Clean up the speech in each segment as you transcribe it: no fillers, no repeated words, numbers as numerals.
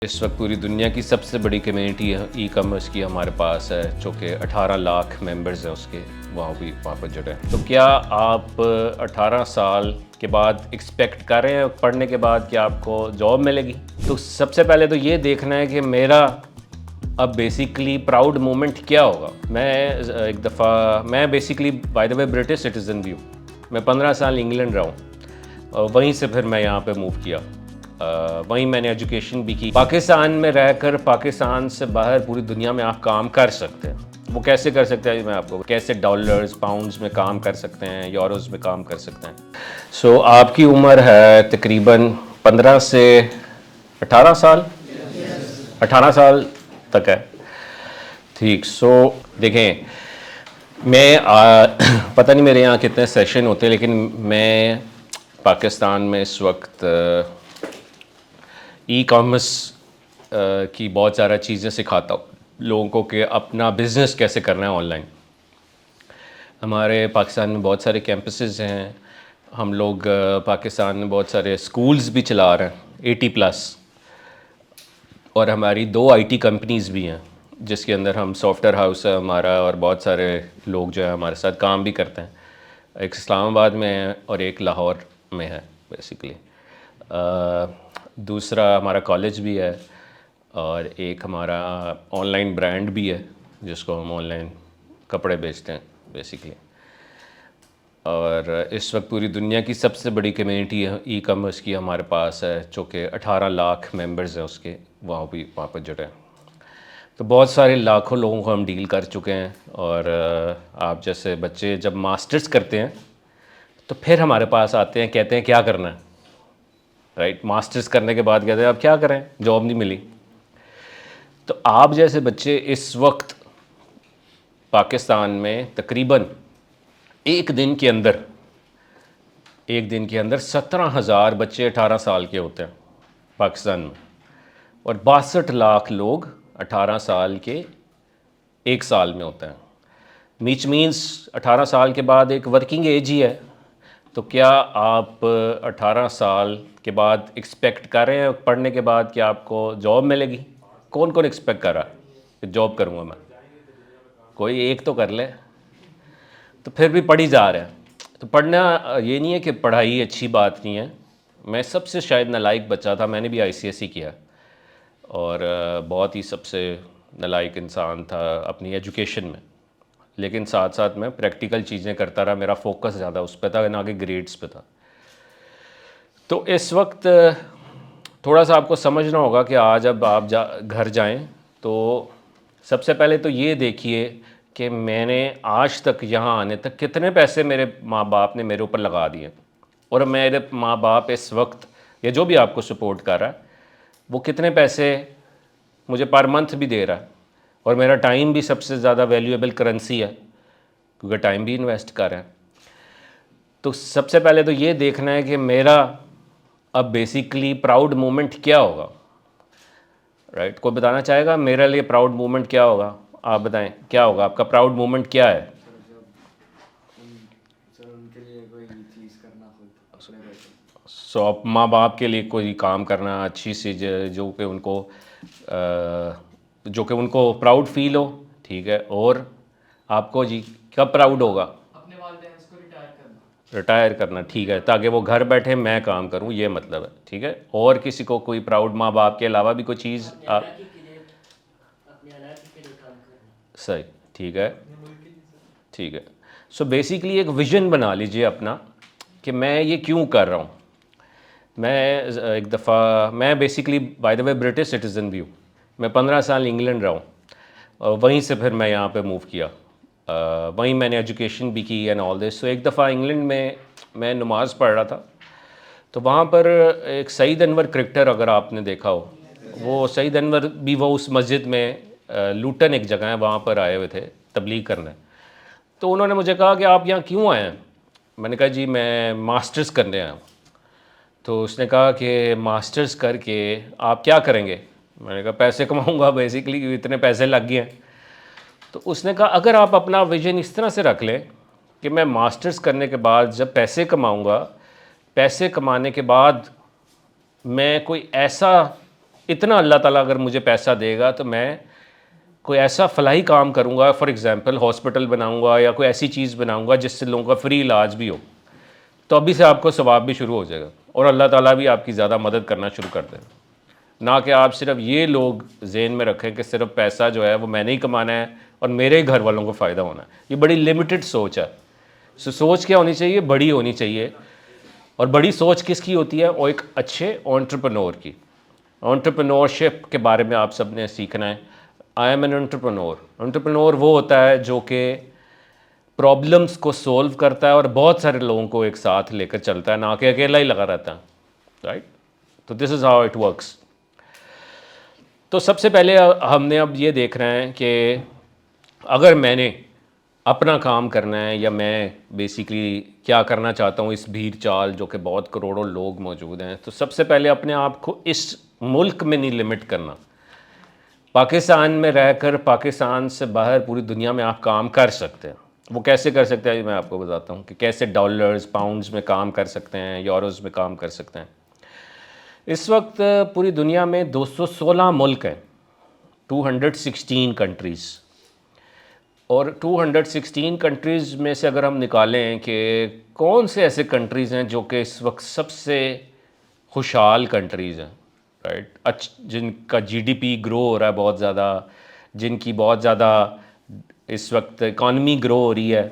इस वक्त पूरी दुनिया की सबसे बड़ी कम्युनिटी ई कॉमर्स की हमारे पास है, जो कि 18 लाख मेंबर्स हैं उसके, वहाँ पर जुड़े हैं। तो क्या आप 18 साल के बाद एक्सपेक्ट कर रहे हैं पढ़ने के बाद कि आपको जॉब मिलेगी? तो सबसे पहले तो ये देखना है कि मेरा अब बेसिकली प्राउड मोमेंट क्या होगा। मैं basically by the way British citizen भी हूँ। मैं 15 साल इंग्लैंड रहा हूँ और वहीं से फिर मैं यहाँ पे मूव किया। वहीं मैंने एजुकेशन भी की। पाकिस्तान में रहकर पाकिस्तान से बाहर पूरी दुनिया में आप काम कर सकते हैं। वो कैसे कर सकते हैं, मैं आपको कैसे डॉलर्स पाउंड्स में काम कर सकते हैं, यूरोज़ में काम कर सकते हैं। सो आपकी उम्र है तकरीबन 15 से 18 साल, 18 साल तक है, ठीक। सो देखें, पता नहीं मेरे यहाँ कितने सेशन होते हैं, लेकिन मैं पाकिस्तान में इस वक्त ई कॉमर्स की बहुत सारा चीज़ें सिखाता हूँ लोगों को कि अपना बिज़नेस कैसे करना है ऑनलाइन। हमारे पाकिस्तान में बहुत सारे कैंपसेस हैं। हम लोग पाकिस्तान में बहुत सारे स्कूल्स भी चला रहे हैं 80+, और हमारी 2 आईटी कंपनीज़ भी हैं, जिसके अंदर हम सॉफ्टवेयर हाउस है हमारा, और बहुत सारे लोग जो है हमारे साथ काम भी करते हैं। एक इस्लामाबाद में है और एक लाहौर में है बेसिकली। दूसरा हमारा कॉलेज भी है, और एक हमारा ऑनलाइन ब्रांड भी है जिसको हम ऑनलाइन कपड़े बेचते हैं बेसिकली। और इस वक्त पूरी दुनिया की सबसे बड़ी कम्युनिटी ई कॉमर्स की हमारे पास है, जो कि 18 लाख मेंबर्स हैं उसके, वहाँ पर जुड़े हैं। तो बहुत सारे लाखों लोगों को हम डील कर चुके हैं। और आप जैसे बच्चे जब मास्टर्स करते हैं तो फिर हमारे पास आते हैं, कहते हैं क्या करना है, राइट। मास्टर्स करने के बाद कहते हैं अब क्या करें, जॉब नहीं मिली। तो आप जैसे बच्चे इस वक्त पाकिस्तान में तकरीबन एक दिन के अंदर 17,000 बच्चे 18 साल के होते हैं पाकिस्तान में, और 62 लाख लोग 18 साल के एक साल में होते हैं। विच मीन्स 18 साल के बाद एक वर्किंग एज ही है। तो क्या आप 18 साल के बाद एक्सपेक्ट कर रहे हैं पढ़ने के बाद कि आपको जॉब मिलेगी? कौन कौन एक्सपेक्ट कर रहा है कि जॉब करूँगा मैं? कोई एक तो कर ले। तो फिर भी पढ़ी जा रहे हैं। तो पढ़ना ये नहीं है कि पढ़ाई अच्छी बात नहीं है। मैं सबसे शायद नालायक बच्चा था, मैंने भी आईसीएसई किया, और बहुत ही सबसे नालायक इंसान था अपनी एजुकेशन में। लेकिन साथ साथ मैं प्रैक्टिकल चीज़ें करता रहा, मेरा फोकस ज़्यादा उस पर था ना कि ग्रेड्स पे था। तो इस वक्त थोड़ा सा आपको समझना होगा कि आज अब आप घर जाएं तो सबसे पहले तो ये देखिए कि मैंने आज तक यहाँ आने तक कितने पैसे मेरे माँ बाप ने मेरे ऊपर लगा दिए, और मेरे माँ बाप इस वक्त या जो भी आपको सपोर्ट कर रहा है वो कितने पैसे मुझे पर मंथ भी दे रहा है। और मेरा टाइम भी सबसे ज़्यादा वैल्यूएबल करेंसी है, क्योंकि टाइम भी इन्वेस्ट कर रहे हैं। तो सबसे पहले तो ये देखना है कि मेरा अब बेसिकली प्राउड मोमेंट क्या होगा, राइट। कोई बताना चाहेगा मेरे लिए प्राउड मोमेंट क्या होगा? आप बताएं, क्या होगा आपका प्राउड मोमेंट क्या है? सो आप माँ बाप के लिए कोई काम करना अच्छी सी जो कि उनको प्राउड फील हो, ठीक है। और आपको जी कब प्राउड होगा? अपने वालिदैन को रिटायर करना, ठीक है, ताकि वो घर बैठे मैं काम करूं, ये मतलब है, ठीक है। और किसी को कोई प्राउड माँ बाप के अलावा भी कोई चीज़ आप? सही, ठीक है, ठीक है। सो बेसिकली एक विज़न बना लीजिए अपना कि मैं ये क्यों कर रहा हूँ। मैं basically by the way British citizen भी हूँ। मैं 15 साल इंग्लैंड रहा हूँ और वहीं से फिर मैं यहाँ पे मूव किया। वहीं मैंने एजुकेशन भी की एंड ऑल दिस। सो एक दफ़ा इंग्लैंड में मैं नमाज़ पढ़ रहा था, तो वहाँ पर एक सईद अनवर क्रिकेटर, अगर आपने देखा हो, वो सईद अनवर भी वो उस मस्जिद में लूटन एक जगह है, वहाँ पर आए हुए थे तबलीग करने। तो उन्होंने मुझे कहा कि आप यहाँ क्यों आए हैं? मैंने कहा जी मैं मास्टर्स करने आया हूँ। तो उसने कहा कि मास्टर्स करके आप क्या करेंगे? मैंने कहा पैसे कमाऊँगा बेसिकली, इतने पैसे लग गए हैं। तो उसने कहा अगर आप अपना विजन इस तरह से रख लें कि मैं मास्टर्स करने के बाद जब पैसे कमाऊँगा, पैसे कमाने के बाद मैं कोई ऐसा इतना अल्लाह ताला अगर मुझे पैसा देगा तो मैं कोई ऐसा फलाही काम करूँगा, फॉर एग्ज़ाम्पल हॉस्पिटल बनाऊँगा या कोई ऐसी चीज़ बनाऊँगा जिससे लोगों का फ्री इलाज भी हो, तो अभी से आपको सवाब भी शुरू हो जाएगा और अल्लाह ताला भी आपकी ज़्यादा मदद करना शुरू कर देगा। ना कि आप सिर्फ ये लोग जहन में रखें कि सिर्फ पैसा जो है वो मैंने ही कमाना है और मेरे ही घर वालों को फ़ायदा होना है। ये बड़ी लिमिटेड सोच है। सोच क्या होनी चाहिए? बड़ी होनी चाहिए। और बड़ी सोच किसकी होती है? वो एक अच्छे एंटरप्रेन्योर की। एंटरप्रेन्योरशिप के बारे में आप सब ने सीखना है। I am an entrepreneur. Entrepreneur वो होता है जो कि प्रॉब्लम्स को सोल्व करता है और बहुत सारे लोगों को एक साथ लेकर चलता है, ना कि अकेला ही लगा रहता है, राइट? तो this is how it works. तो सबसे पहले हमने अब ये देख रहे हैं कि अगर मैंने अपना काम करना है या मैं बेसिकली क्या करना चाहता हूँ इस भीड़ चाल जो कि बहुत करोड़ों लोग मौजूद हैं, तो सबसे पहले अपने आप को इस मुल्क में नहीं लिमिट करना। पाकिस्तान में रहकर पाकिस्तान से बाहर पूरी दुनिया में आप काम कर सकते हैं। वो कैसे कर सकते हैं ये मैं आपको बताता हूँ कि कैसे डॉलर्स पाउंड्स में काम कर सकते हैं, यूरोज़ में काम कर सकते हैं। इस वक्त पूरी दुनिया में 216 मुल्क हैं, 216 कंट्रीज़। और 216 कंट्रीज़ में से अगर हम निकालें कि कौन से ऐसे कंट्रीज़ हैं जो कि इस वक्त सबसे खुशहाल कंट्रीज़ हैं, राइट, जिनका जीडीपी ग्रो हो रहा है बहुत ज़्यादा, जिनकी बहुत ज़्यादा इस वक्त इकॉनमी ग्रो हो रही है,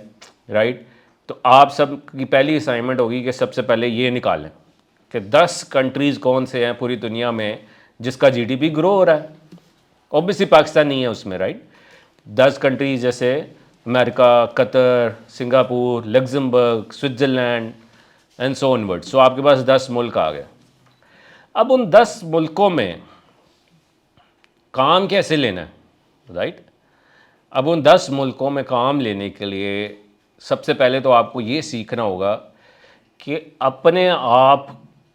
राइट, तो आप सब की पहली असाइनमेंट होगी कि सबसे पहले ये निकालें कि 10 कंट्रीज़ कौन से हैं पूरी दुनिया में जिसका जीडीपी ग्रो हो रहा है। ऑब्वियसली पाकिस्तान नहीं है उसमें, राइट। 10 कंट्रीज़ जैसे America, Qatar, Singapore, Luxembourg, Switzerland and so onward. So आपके पास 10 मुल्क आ गए। अब उन 10 मुल्कों में काम कैसे लेना है, राइट? अब उन 10 मुल्कों में काम लेने के लिए सबसे पहले तो आपको ये सीखना होगा कि अपने आप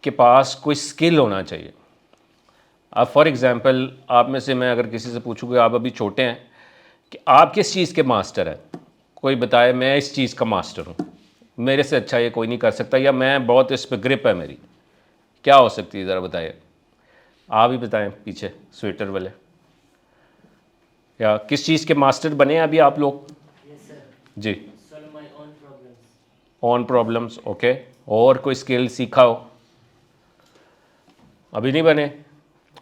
के पास कोई स्किल होना चाहिए। अब फॉर एग्ज़ाम्पल आप में से मैं अगर किसी से पूछूँ कि आप अभी छोटे हैं कि आप किस चीज़ के मास्टर हैं, कोई बताए मैं इस चीज़ का मास्टर हूँ, मेरे से अच्छा ये कोई नहीं कर सकता, या मैं बहुत इस पर ग्रिप है मेरी, क्या हो सकती है ज़रा बताइए। आप ही बताएं पीछे स्वेटर वाले, या किस चीज़ के मास्टर बने अभी आप लोग? जी, ऑन प्रॉब्लम्स, ओके। और कोई स्किल सीखा हो? अभी नहीं बने।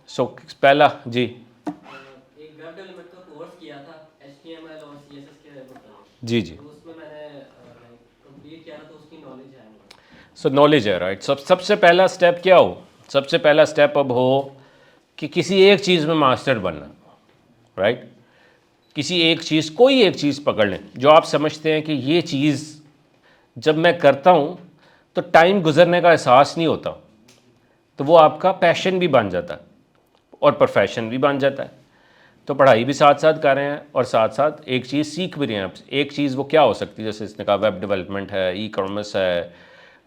सो पहला जी, एक वेब डेवलपमेंट का कोर्स किया था, HTML और CSS के ऊपर, जी जी, तो उसमें मैंने कंप्लीट किया था, तो उसकी नॉलेज है मुझे। सो नॉलेज है, राइट। सबसे पहला स्टेप क्या हो? सबसे पहला स्टेप अब हो कि किसी एक चीज़ में मास्टर बनना, राइट। किसी एक चीज़, कोई एक चीज़ पकड़ लें जो आप समझते हैं कि ये चीज़ जब मैं करता हूँ तो टाइम गुजरने का एहसास नहीं होता, तो वो आपका पैशन भी बन जाता है और प्रोफेशन भी बन जाता है। तो पढ़ाई भी साथ साथ कर रहे हैं और साथ साथ एक चीज़ सीख भी रहे हैं आप। एक चीज़ वो क्या हो सकती है, जैसे इसने कहा वेब डेवलपमेंट है, ई कॉमर्स है,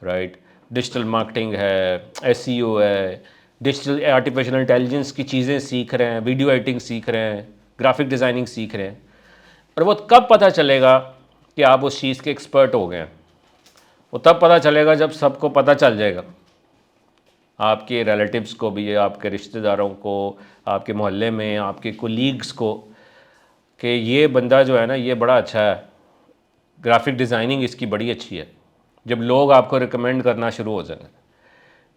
राइट, डिजिटल मार्केटिंग है, SEO है, डिजिटल आर्टिफिशियल इंटेलिजेंस की चीज़ें सीख रहे हैं, वीडियो एडिटिंग सीख रहे हैं, ग्राफिक डिज़ाइनिंग सीख रहे हैं। और वो कब पता चलेगा कि आप उस चीज़ के एक्सपर्ट हो गए हैं? वो तब पता चलेगा जब सबको पता चल जाएगा, आपके रिलेटिव्स को भी, आपके रिश्तेदारों को, आपके मोहल्ले में, आपके कोलीग्स को, कि ये बंदा जो है ना ये बड़ा अच्छा है, ग्राफिक डिज़ाइनिंग इसकी बड़ी अच्छी है। जब लोग आपको रिकमेंड करना शुरू हो जाएंगे,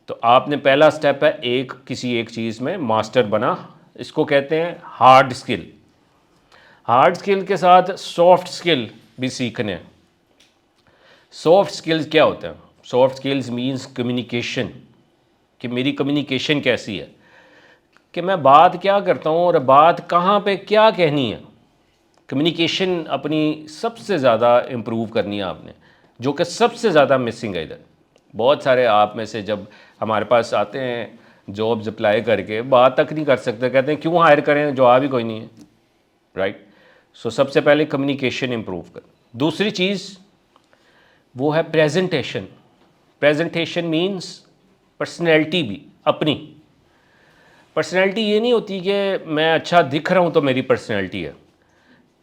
तो आपने पहला स्टेप है एक किसी एक चीज़ में मास्टर बना। इसको कहते हैं हार्ड स्किल। हार्ड स्किल के साथ सॉफ्ट स्किल भी सीखने हैं। सॉफ्ट स्किल्स क्या होते हैं? सॉफ्ट स्किल्स मीन्स कम्युनिकेशन, कि मेरी कम्युनिकेशन कैसी है, कि मैं बात क्या करता हूँ और बात कहाँ पे क्या कहनी है। कम्युनिकेशन अपनी सबसे ज़्यादा इम्प्रूव करनी है आपने, जो कि सबसे ज़्यादा मिसिंग है इधर। बहुत सारे आप में से जब हमारे पास आते हैं जॉब्स अप्लाई करके, बात तक नहीं कर सकते, कहते हैं क्यों हायर करें, जवाब ही कोई नहीं है, राइट। सो सबसे पहले कम्युनिकेशन इम्प्रूव कर। दूसरी चीज़ वो है प्रेजेंटेशन। प्रेजेंटेशन मीन्स पर्सनैलिटी भी अपनी। पर्सनैलिटी ये नहीं होती कि मैं अच्छा दिख रहा हूँ तो मेरी पर्सनैलिटी है।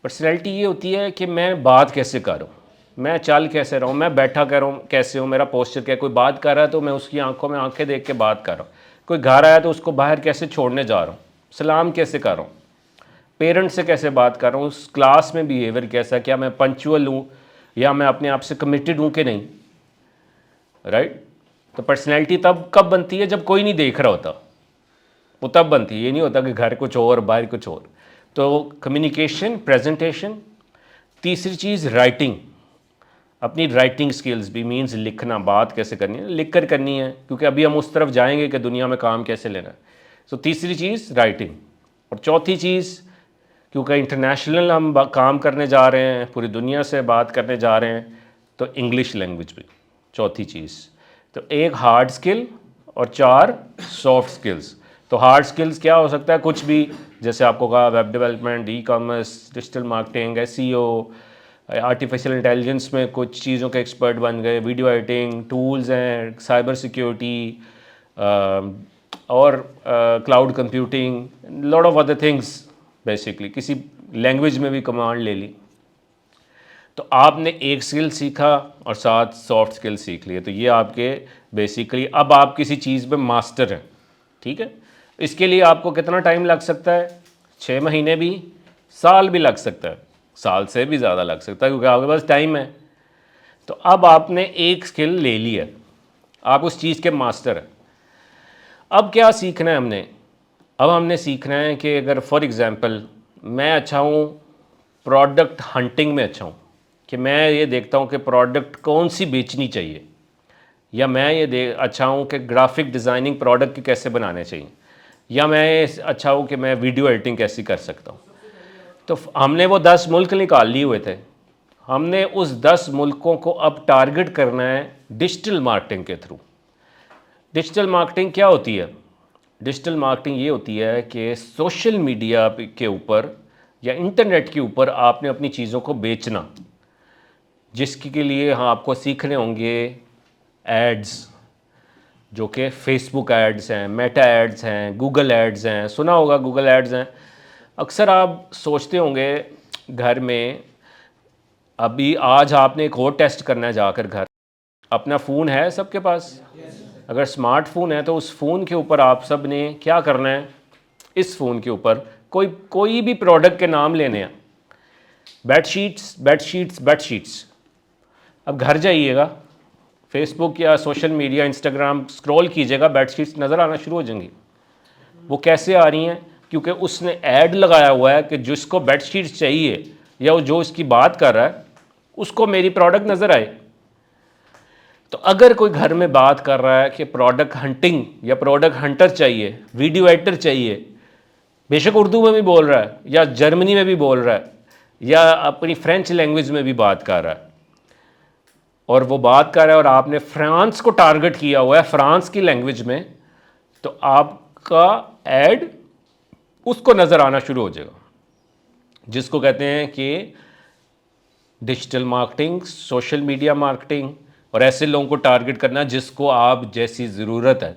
पर्सनैलिटी ये होती है कि मैं बात कैसे कर रहा हूँ, मैं चल कैसे रहा हूँ, मैं बैठा कर रहा हूँ कैसे हूँ, मेरा पोस्चर क्या है। कोई बात कर रहा है तो मैं उसकी आंखों में आंखें देख के बात कर रहा हूँ। कोई घर आया तो उसको बाहर कैसे छोड़ने जा रहा हूँ, सलाम कैसे कर रहा हूँ, पेरेंट्स से कैसे बात कर रहा हूँ, उस क्लास में बिहेवियर कैसा, क्या मैं पंक्चुअल हूँ या मैं अपने आप से कमिटेड हूँ कि नहीं, राइट। तो पर्सनैलिटी तब कब बनती है जब कोई नहीं देख रहा होता, वो तब बनती है। ये नहीं होता कि घर कुछ और बाहर कुछ और। तो कम्युनिकेशन, प्रेजेंटेशन। तीसरी चीज़ राइटिंग, अपनी राइटिंग स्किल्स भी, मीन्स लिखना, बात कैसे करनी है, लिख कर करनी है, क्योंकि अभी हम उस तरफ जाएंगे कि दुनिया में काम कैसे लेना है। तो तीसरी चीज़ राइटिंग। और चौथी चीज़, क्योंकि इंटरनेशनल हम काम करने जा रहे हैं, पूरी दुनिया से बात करने जा रहे हैं, तो इंग्लिश लैंग्वेज भी चौथी चीज़। तो एक हार्ड स्किल और 4 सॉफ्ट स्किल्स। तो हार्ड स्किल्स क्या हो सकता है, कुछ भी, जैसे आपको कहा web development, e commerce, digital marketing, SEO, artificial intelligence में कुछ चीज़ों के एक्सपर्ट बन गए, वीडियो एडिटिंग, टूल्स हैं, साइबर सिक्योरिटी और cloud computing, lot of other things. Basically किसी लैंग्वेज में भी कमांड ले ली। तो आपने एक स्किल सीखा और 7 सॉफ्ट स्किल सीख लिए, तो ये आपके बेसिकली अब आप किसी चीज़ में मास्टर हैं, ठीक है। इसके लिए आपको कितना टाइम लग सकता है, 6 महीने भी, साल भी लग सकता है, साल से भी ज़्यादा लग सकता है, क्योंकि आपके पास टाइम है। तो अब आपने एक स्किल ले ली है, आप उस चीज़ के मास्टर हैं। अब क्या सीखना है हमने, अब हमने सीखना है कि अगर फॉर एग्ज़ाम्पल मैं अच्छा हूँ प्रोडक्ट हंटिंग में, अच्छा हूँ कि मैं ये देखता हूँ कि प्रोडक्ट कौन सी बेचनी चाहिए, या मैं ये अच्छा हूँ कि ग्राफिक डिज़ाइनिंग प्रोडक्ट के कैसे बनाने चाहिए, या मैं अच्छा हूँ कि मैं वीडियो एडिटिंग कैसे कर सकता हूँ। तो हमने वो 10 मुल्क निकाल लिए हुए थे, हमने उस 10 मुल्कों को अब टारगेट करना है डिजिटल मार्केटिंग के थ्रू। डिजिटल मार्केटिंग क्या होती है, डिजिटल मार्केटिंग ये होती है कि सोशल मीडिया के ऊपर या इंटरनेट के ऊपर आपने अपनी चीज़ों को बेचना, जिसके के लिए हाँ आपको सीखने होंगे एड्स, जो कि फेसबुक एड्स हैं, मेटा एड्स हैं, गूगल एड्स हैं, सुना होगा गूगल एड्स हैं। अक्सर आप सोचते होंगे घर में, अभी आज आपने एक और टेस्ट करना है जाकर घर, अपना फ़ोन है सबके पास, अगर स्मार्टफोन है तो उस फ़ोन के ऊपर आप सब ने क्या करना है, इस फ़ोन के ऊपर कोई भी प्रोडक्ट के नाम लेने हैं, बेडशीट्स बेडशीट्स बेडशीट्स। अब घर जाइएगा, फेसबुक या सोशल मीडिया इंस्टाग्राम स्क्रॉल कीजिएगा, बेडशीट्स नज़र आना शुरू हो जाएंगी। वो कैसे आ रही हैं, क्योंकि उसने ऐड लगाया हुआ है कि जिसको बेडशीट्स चाहिए या वो जो इसकी बात कर रहा है उसको मेरी प्रोडक्ट नज़र आए। तो अगर कोई घर में बात कर रहा है कि प्रोडक्ट हंटिंग या प्रोडक्ट हंटर चाहिए, वीडियो एडिटर चाहिए, बेशक उर्दू में भी बोल रहा है या जर्मनी में भी बोल रहा है या अपनी फ्रेंच लैंग्वेज में भी बात कर रहा है, और वो बात कर रहा है और आपने फ्रांस को टारगेट किया हुआ है फ्रांस की लैंग्वेज में, तो आपका ऐड उसको नज़र आना शुरू हो जाएगा, जिसको कहते हैं कि digital marketing, social media marketing. और ऐसे लोगों को टारगेट करना जिसको आप जैसी ज़रूरत है।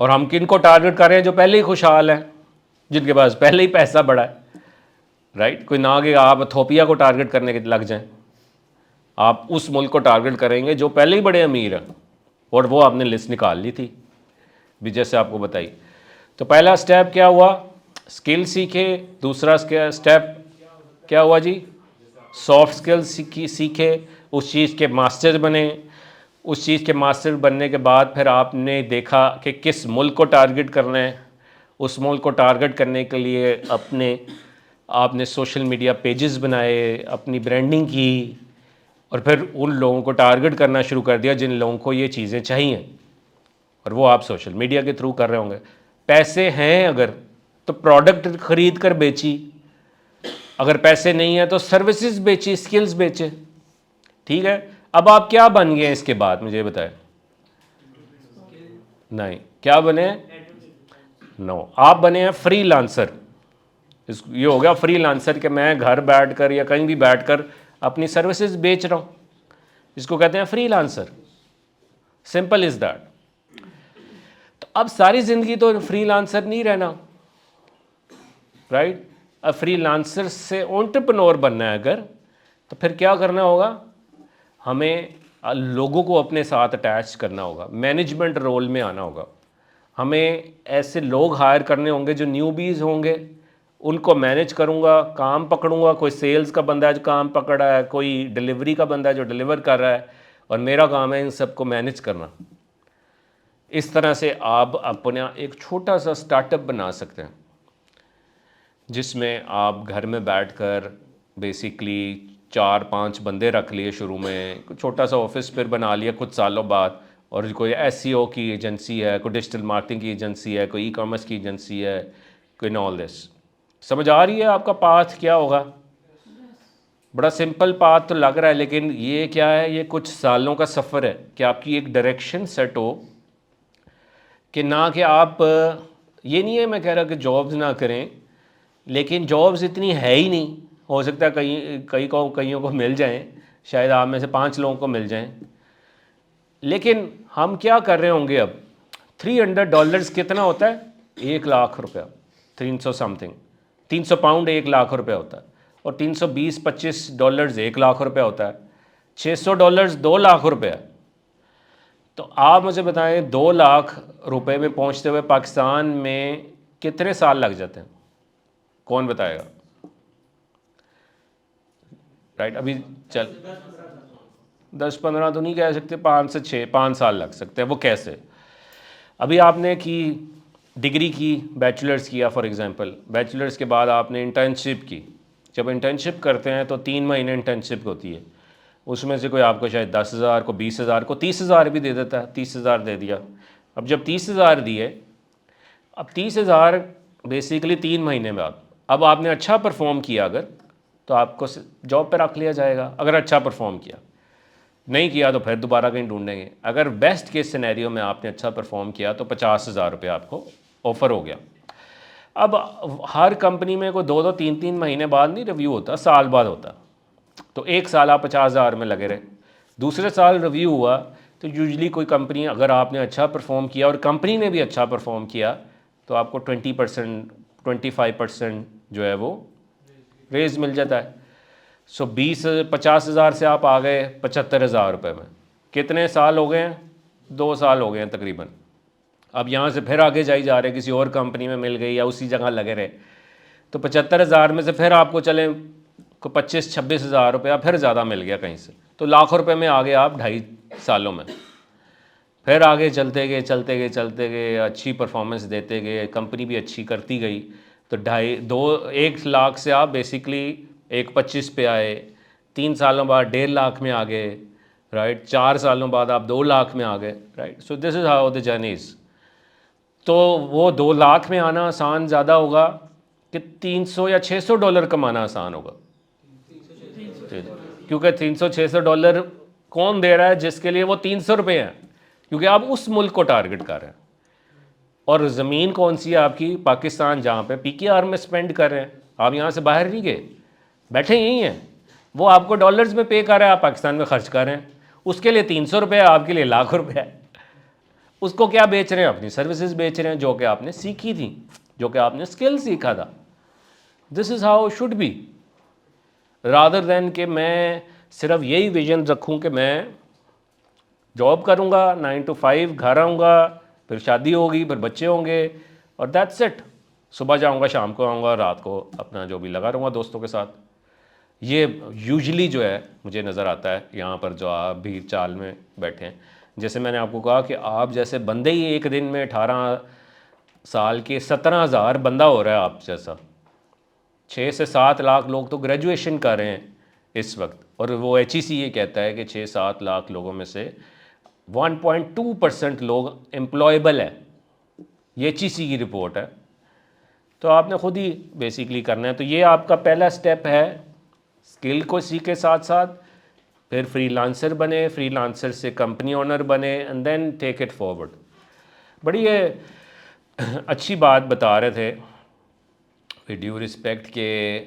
और हम किन को टारगेट कर रहे हैं, जो पहले ही खुशहाल हैं, जिनके पास पहले ही पैसा बड़ा है, राइट। कोई ना कि आप इथोपिया को टारगेट करने के लग जाएं, आप उस मुल्क को टारगेट करेंगे जो पहले ही बड़े अमीर हैं, और वो आपने लिस्ट निकाल ली थी भी, जैसे आपको बताई। तो पहला स्टेप क्या हुआ, स्किल सीखे। दूसरा स्टेप क्या हुआ जी, सॉफ्ट स्किल्स सीखे, उस चीज़ के मास्टर बने। उस चीज़ के मास्टर बनने के बाद फिर आपने देखा कि किस मुल्क को टारगेट करना है। उस मुल्क को टारगेट करने के लिए आपने सोशल मीडिया पेजेस बनाए, अपनी ब्रांडिंग की, और फिर उन लोगों को टारगेट करना शुरू कर दिया जिन लोगों को ये चीज़ें चाहिए, और वो आप सोशल मीडिया के थ्रू कर रहे होंगे। पैसे हैं अगर तो प्रोडक्ट ख़रीद कर बेची, अगर पैसे नहीं है तो सर्विसेज बेची, स्किल्स बेचे, ठीक है। अब आप क्या बन गए इसके बाद, मुझे बताएं। नहीं, क्या बने, नो, आप बने हैं फ्रीलांसर। ये हो गया फ्रीलांसर कि मैं घर बैठकर या कहीं भी बैठकर अपनी सर्विसेज बेच रहा हूँ, इसको कहते हैं फ्रीलांसर। Simple is that. तो अब सारी ज़िंदगी तो फ्रीलांसर नहीं रहना, राइट। अब फ्रीलांसर से एंटरप्रेन्योर बनना है अगर, तो फिर क्या करना होगा, हमें लोगों को अपने साथ अटैच करना होगा, मैनेजमेंट रोल में आना होगा। हमें ऐसे लोग हायर करने होंगे जो न्यूबीज़ होंगे, उनको मैनेज करूँगा, काम पकड़ूँगा। कोई सेल्स का बंदा है जो काम पकड़ रहा है, कोई डिलीवरी का बंदा है जो डिलीवर कर रहा है, और मेरा काम है इन सबको मैनेज करना। इस तरह से आप अपना एक छोटा सा स्टार्टअप बना सकते हैं, जिसमें आप घर में बैठकर बेसिकली 4-5 बंदे रख लिए शुरू में, कुछ छोटा सा ऑफिस फिर बना लिया कुछ सालों बाद, और कोई एसईओ की एजेंसी है, कोई डिजिटल मार्केटिंग की एजेंसी है, कोई ई कॉमर्स की एजेंसी है, कोई इन ऑल दिस। समझ आ रही है आपका पाथ क्या होगा? बड़ा सिंपल पाथ तो लग रहा है, लेकिन ये क्या है, ये कुछ सालों का सफ़र है कि आपकी एक डायरेक्शन सेट हो, कि ना कि आप, ये नहीं है मैं कह रहा कि जॉब्स ना करें, लेकिन जॉब्स इतनी है ही नहीं। हो सकता है कईयों को मिल जाएं, शायद आप में से 5 लोगों को मिल जाएं, लेकिन हम क्या कर रहे होंगे अब? $300 कितना होता है? 1 लाख रुपया, 300 समथिंग, 300 पाउंड 1 लाख रुपया होता है, और $320-25 1 लाख रुपया होता है, $600 2 लाख रुपया। तो आप मुझे बताएं 2 लाख रुपए में पहुंचते हुए पाकिस्तान में कितने साल लग जाते हैं? कौन बताएगा? राइट, अभी चल 10-15 तो नहीं कह सकते, 5 साल लग सकते हैं। वो कैसे? अभी आपने की डिग्री की, बैचलर्स किया फॉर एग्जांपल, बैचलर्स के बाद आपने इंटर्नशिप की। जब इंटर्नशिप करते हैं तो 3 महीने इंटर्नशिप होती है, उसमें से कोई आपको शायद 10,000 को 20,000 को 30,000 भी दे देता है, 30,000 दे दिया। अब जब 30,000 दिए, अब 30,000 बेसिकली 3 महीने बाद, अब आपने अच्छा परफॉर्म किया अगर, तो आपको जॉब पे रख लिया जाएगा, अगर अच्छा परफॉर्म किया। नहीं किया तो फिर दोबारा कहीं ढूंढेंगे। अगर बेस्ट केस सिनेरियो में आपने अच्छा परफॉर्म किया तो 50,000 रुपये आपको ऑफ़र हो गया। अब हर कंपनी में कोई 2-2, 3-3 महीने बाद नहीं रिव्यू होता, साल बाद होता। तो 1 साल आप 50,000 में लगे रहे, दूसरे साल रिव्यू हुआ, तो यूजली कोई कंपनी, अगर आपने अच्छा परफॉर्म किया और कंपनी ने भी अच्छा परफॉर्म किया, तो आपको 20%, 25% जो है वो रेज मिल जाता है। सो 50,000 से आप आ गए 75,000 रुपये में। कितने साल हो गए हैं? 2 साल हो गए हैं तकरीबन। अब यहाँ से फिर आगे जाई जा रहे हैं, किसी और कंपनी में मिल गई या उसी जगह लगे रहे, तो 75,000 में से फिर आपको चले को 25-26,000 रुपया फिर ज़्यादा मिल गया कहीं से, तो लाखों रुपए में आ गए आप 2.5 सालों में। फिर आगे चलते गए, अच्छी परफॉर्मेंस देते गए, कंपनी भी अच्छी करती गई, तो 1 लाख से आप बेसिकली 1.25 पे आए, 3 सालों बाद 1.5 लाख में आ गए, राइट, 4 सालों बाद आप 2 लाख में आ गए, right. So this is how the journey is. तो वो 2 लाख में आना आसान ज़्यादा होगा कि $300 या $600 कमाना आसान होगा? क्योंकि $300-600 कौन दे रहा है? जिसके लिए वो 300 रुपये हैं, क्योंकि आप उस मुल्क को टारगेट कर रहे हैं। और ज़मीन कौन सी है आपकी? पाकिस्तान, जहाँ पे PKR में स्पेंड कर रहे हैं। आप यहाँ से बाहर नहीं गए, बैठे यहीं हैं। वो आपको डॉलर्स में पे कर रहा है, आप पाकिस्तान में खर्च कर रहे हैं। उसके लिए 300 रुपये है, आपके लिए लाख रुपये है। उसको क्या बेच रहे हैं? अपनी सर्विसेज बेच रहे हैं, जो कि आपने सीखी थी, जो कि आपने स्किल सीखा था। This is how should be, rather than कि मैं सिर्फ यही विजन रखूं कि मैं जॉब करूंगा 9 to 5, घर आऊँगा, फिर शादी होगी, फिर बच्चे होंगे, और दैट्स इट। सुबह जाऊंगा, शाम को आऊँगा, रात को अपना जो भी लगा रहूँगा दोस्तों के साथ। ये यूजुअली जो है मुझे नज़र आता है यहाँ पर, जो आप भी चाल में बैठे हैं। जैसे मैंने आपको कहा कि आप जैसे बंदे ही एक दिन में 18 साल के 17,000 बंदा हो रहा है आप जैसा। 6 से 7 लाख लोग तो ग्रेजुएशन कर रहे हैं इस वक्त, और वो HEC ये कहता है कि 6-7 लाख लोगों में से 1.2% लोग एम्प्लॉयबल है। ये HEC की रिपोर्ट है। तो आपने खुद ही बेसिकली करना है। तो ये आपका पहला स्टेप है, स्किल को सीखे साथ साथ, फिर फ्रीलांसर बने, फ्रीलांसर से कंपनी ओनर बने, and then take it forward. बड़ी ये अच्छी बात बता रहे थे, विद ड्यू रिस्पेक्ट के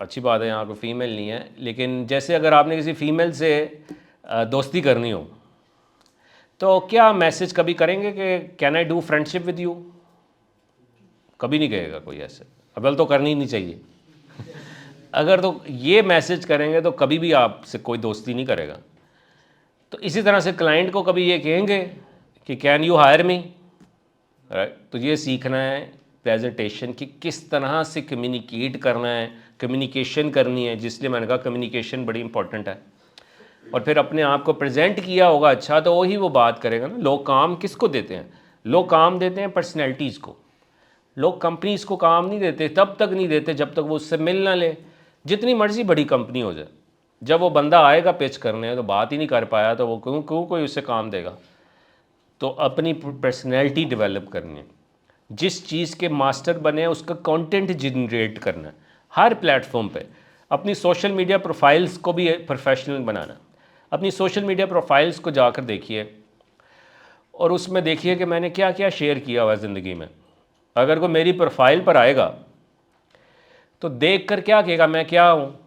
अच्छी बात है, यहाँ को फ़ीमेल नहीं है, लेकिन जैसे अगर आपने किसी फ़ीमेल से दोस्ती करनी हो, तो क्या मैसेज कभी करेंगे कि can I do friendship with you? कभी नहीं कहेगा कोई ऐसे, अव्वल तो करनी ही नहीं चाहिए। अगर तो ये मैसेज करेंगे तो कभी भी आपसे कोई दोस्ती नहीं करेगा। तो इसी तरह से क्लाइंट को कभी ये कहेंगे कि can you hire me? Right. तो ये सीखना है प्रेजेंटेशन की किस तरह से कम्युनिकेट करना है, कम्युनिकेशन करनी है, जिसलिए मैंने कहा कम्युनिकेशन बड़ी इंपॉर्टेंट है। और फिर अपने आप को प्रेजेंट किया होगा अच्छा, तो वही वो बात करेगा ना। लोग काम किसको देते हैं? लोग काम देते हैं पर्सनैलिटीज़ को। लोग कंपनीज़ को काम नहीं देते, तब तक नहीं देते जब तक वो उससे मिल ना ले, जितनी मर्जी बड़ी कंपनी हो जाए। जब वो बंदा आएगा पिच करने तो बात ही नहीं कर पाया, तो वो क्यों क्यों कोई उससे काम देगा? तो अपनी पर्सनैलिटी डेवलप करनी है, जिस चीज़ के मास्टर बने हैं उसका कंटेंट जनरेट करना है हर प्लेटफॉर्म पे। अपनी सोशल मीडिया प्रोफाइल्स को भी प्रोफेशनल बनाना। अपनी सोशल मीडिया प्रोफाइल्स को जाकर देखिए और उसमें देखिए कि मैंने क्या क्या शेयर किया हुआ है ज़िंदगी में। अगर कोई मेरी प्रोफाइल पर आएगा तो देख कर क्या कहेगा मैं क्या हूँ?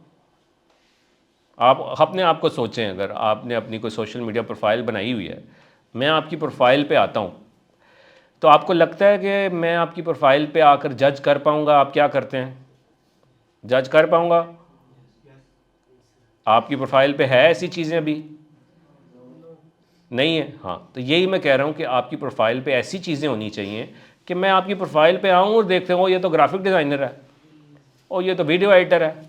आप अपने आप को सोचें, अगर आपने अपनी कोई सोशल मीडिया प्रोफाइल बनाई हुई है, मैं आपकी प्रोफाइल पे आता हूँ, तो आपको लगता है कि मैं आपकी प्रोफाइल पे आकर जज कर पाऊँगा आप क्या करते हैं? जज कर पाऊँगा? आपकी प्रोफाइल पे है ऐसी चीज़ें? अभी नहीं है। हाँ, तो यही मैं कह रहा हूँ कि आपकी प्रोफाइल पे ऐसी चीज़ें होनी चाहिए कि मैं आपकी प्रोफाइल पे आऊँ और देखते हो ये तो ग्राफिक डिज़ाइनर है, और ये तो वीडियो एडिटर है,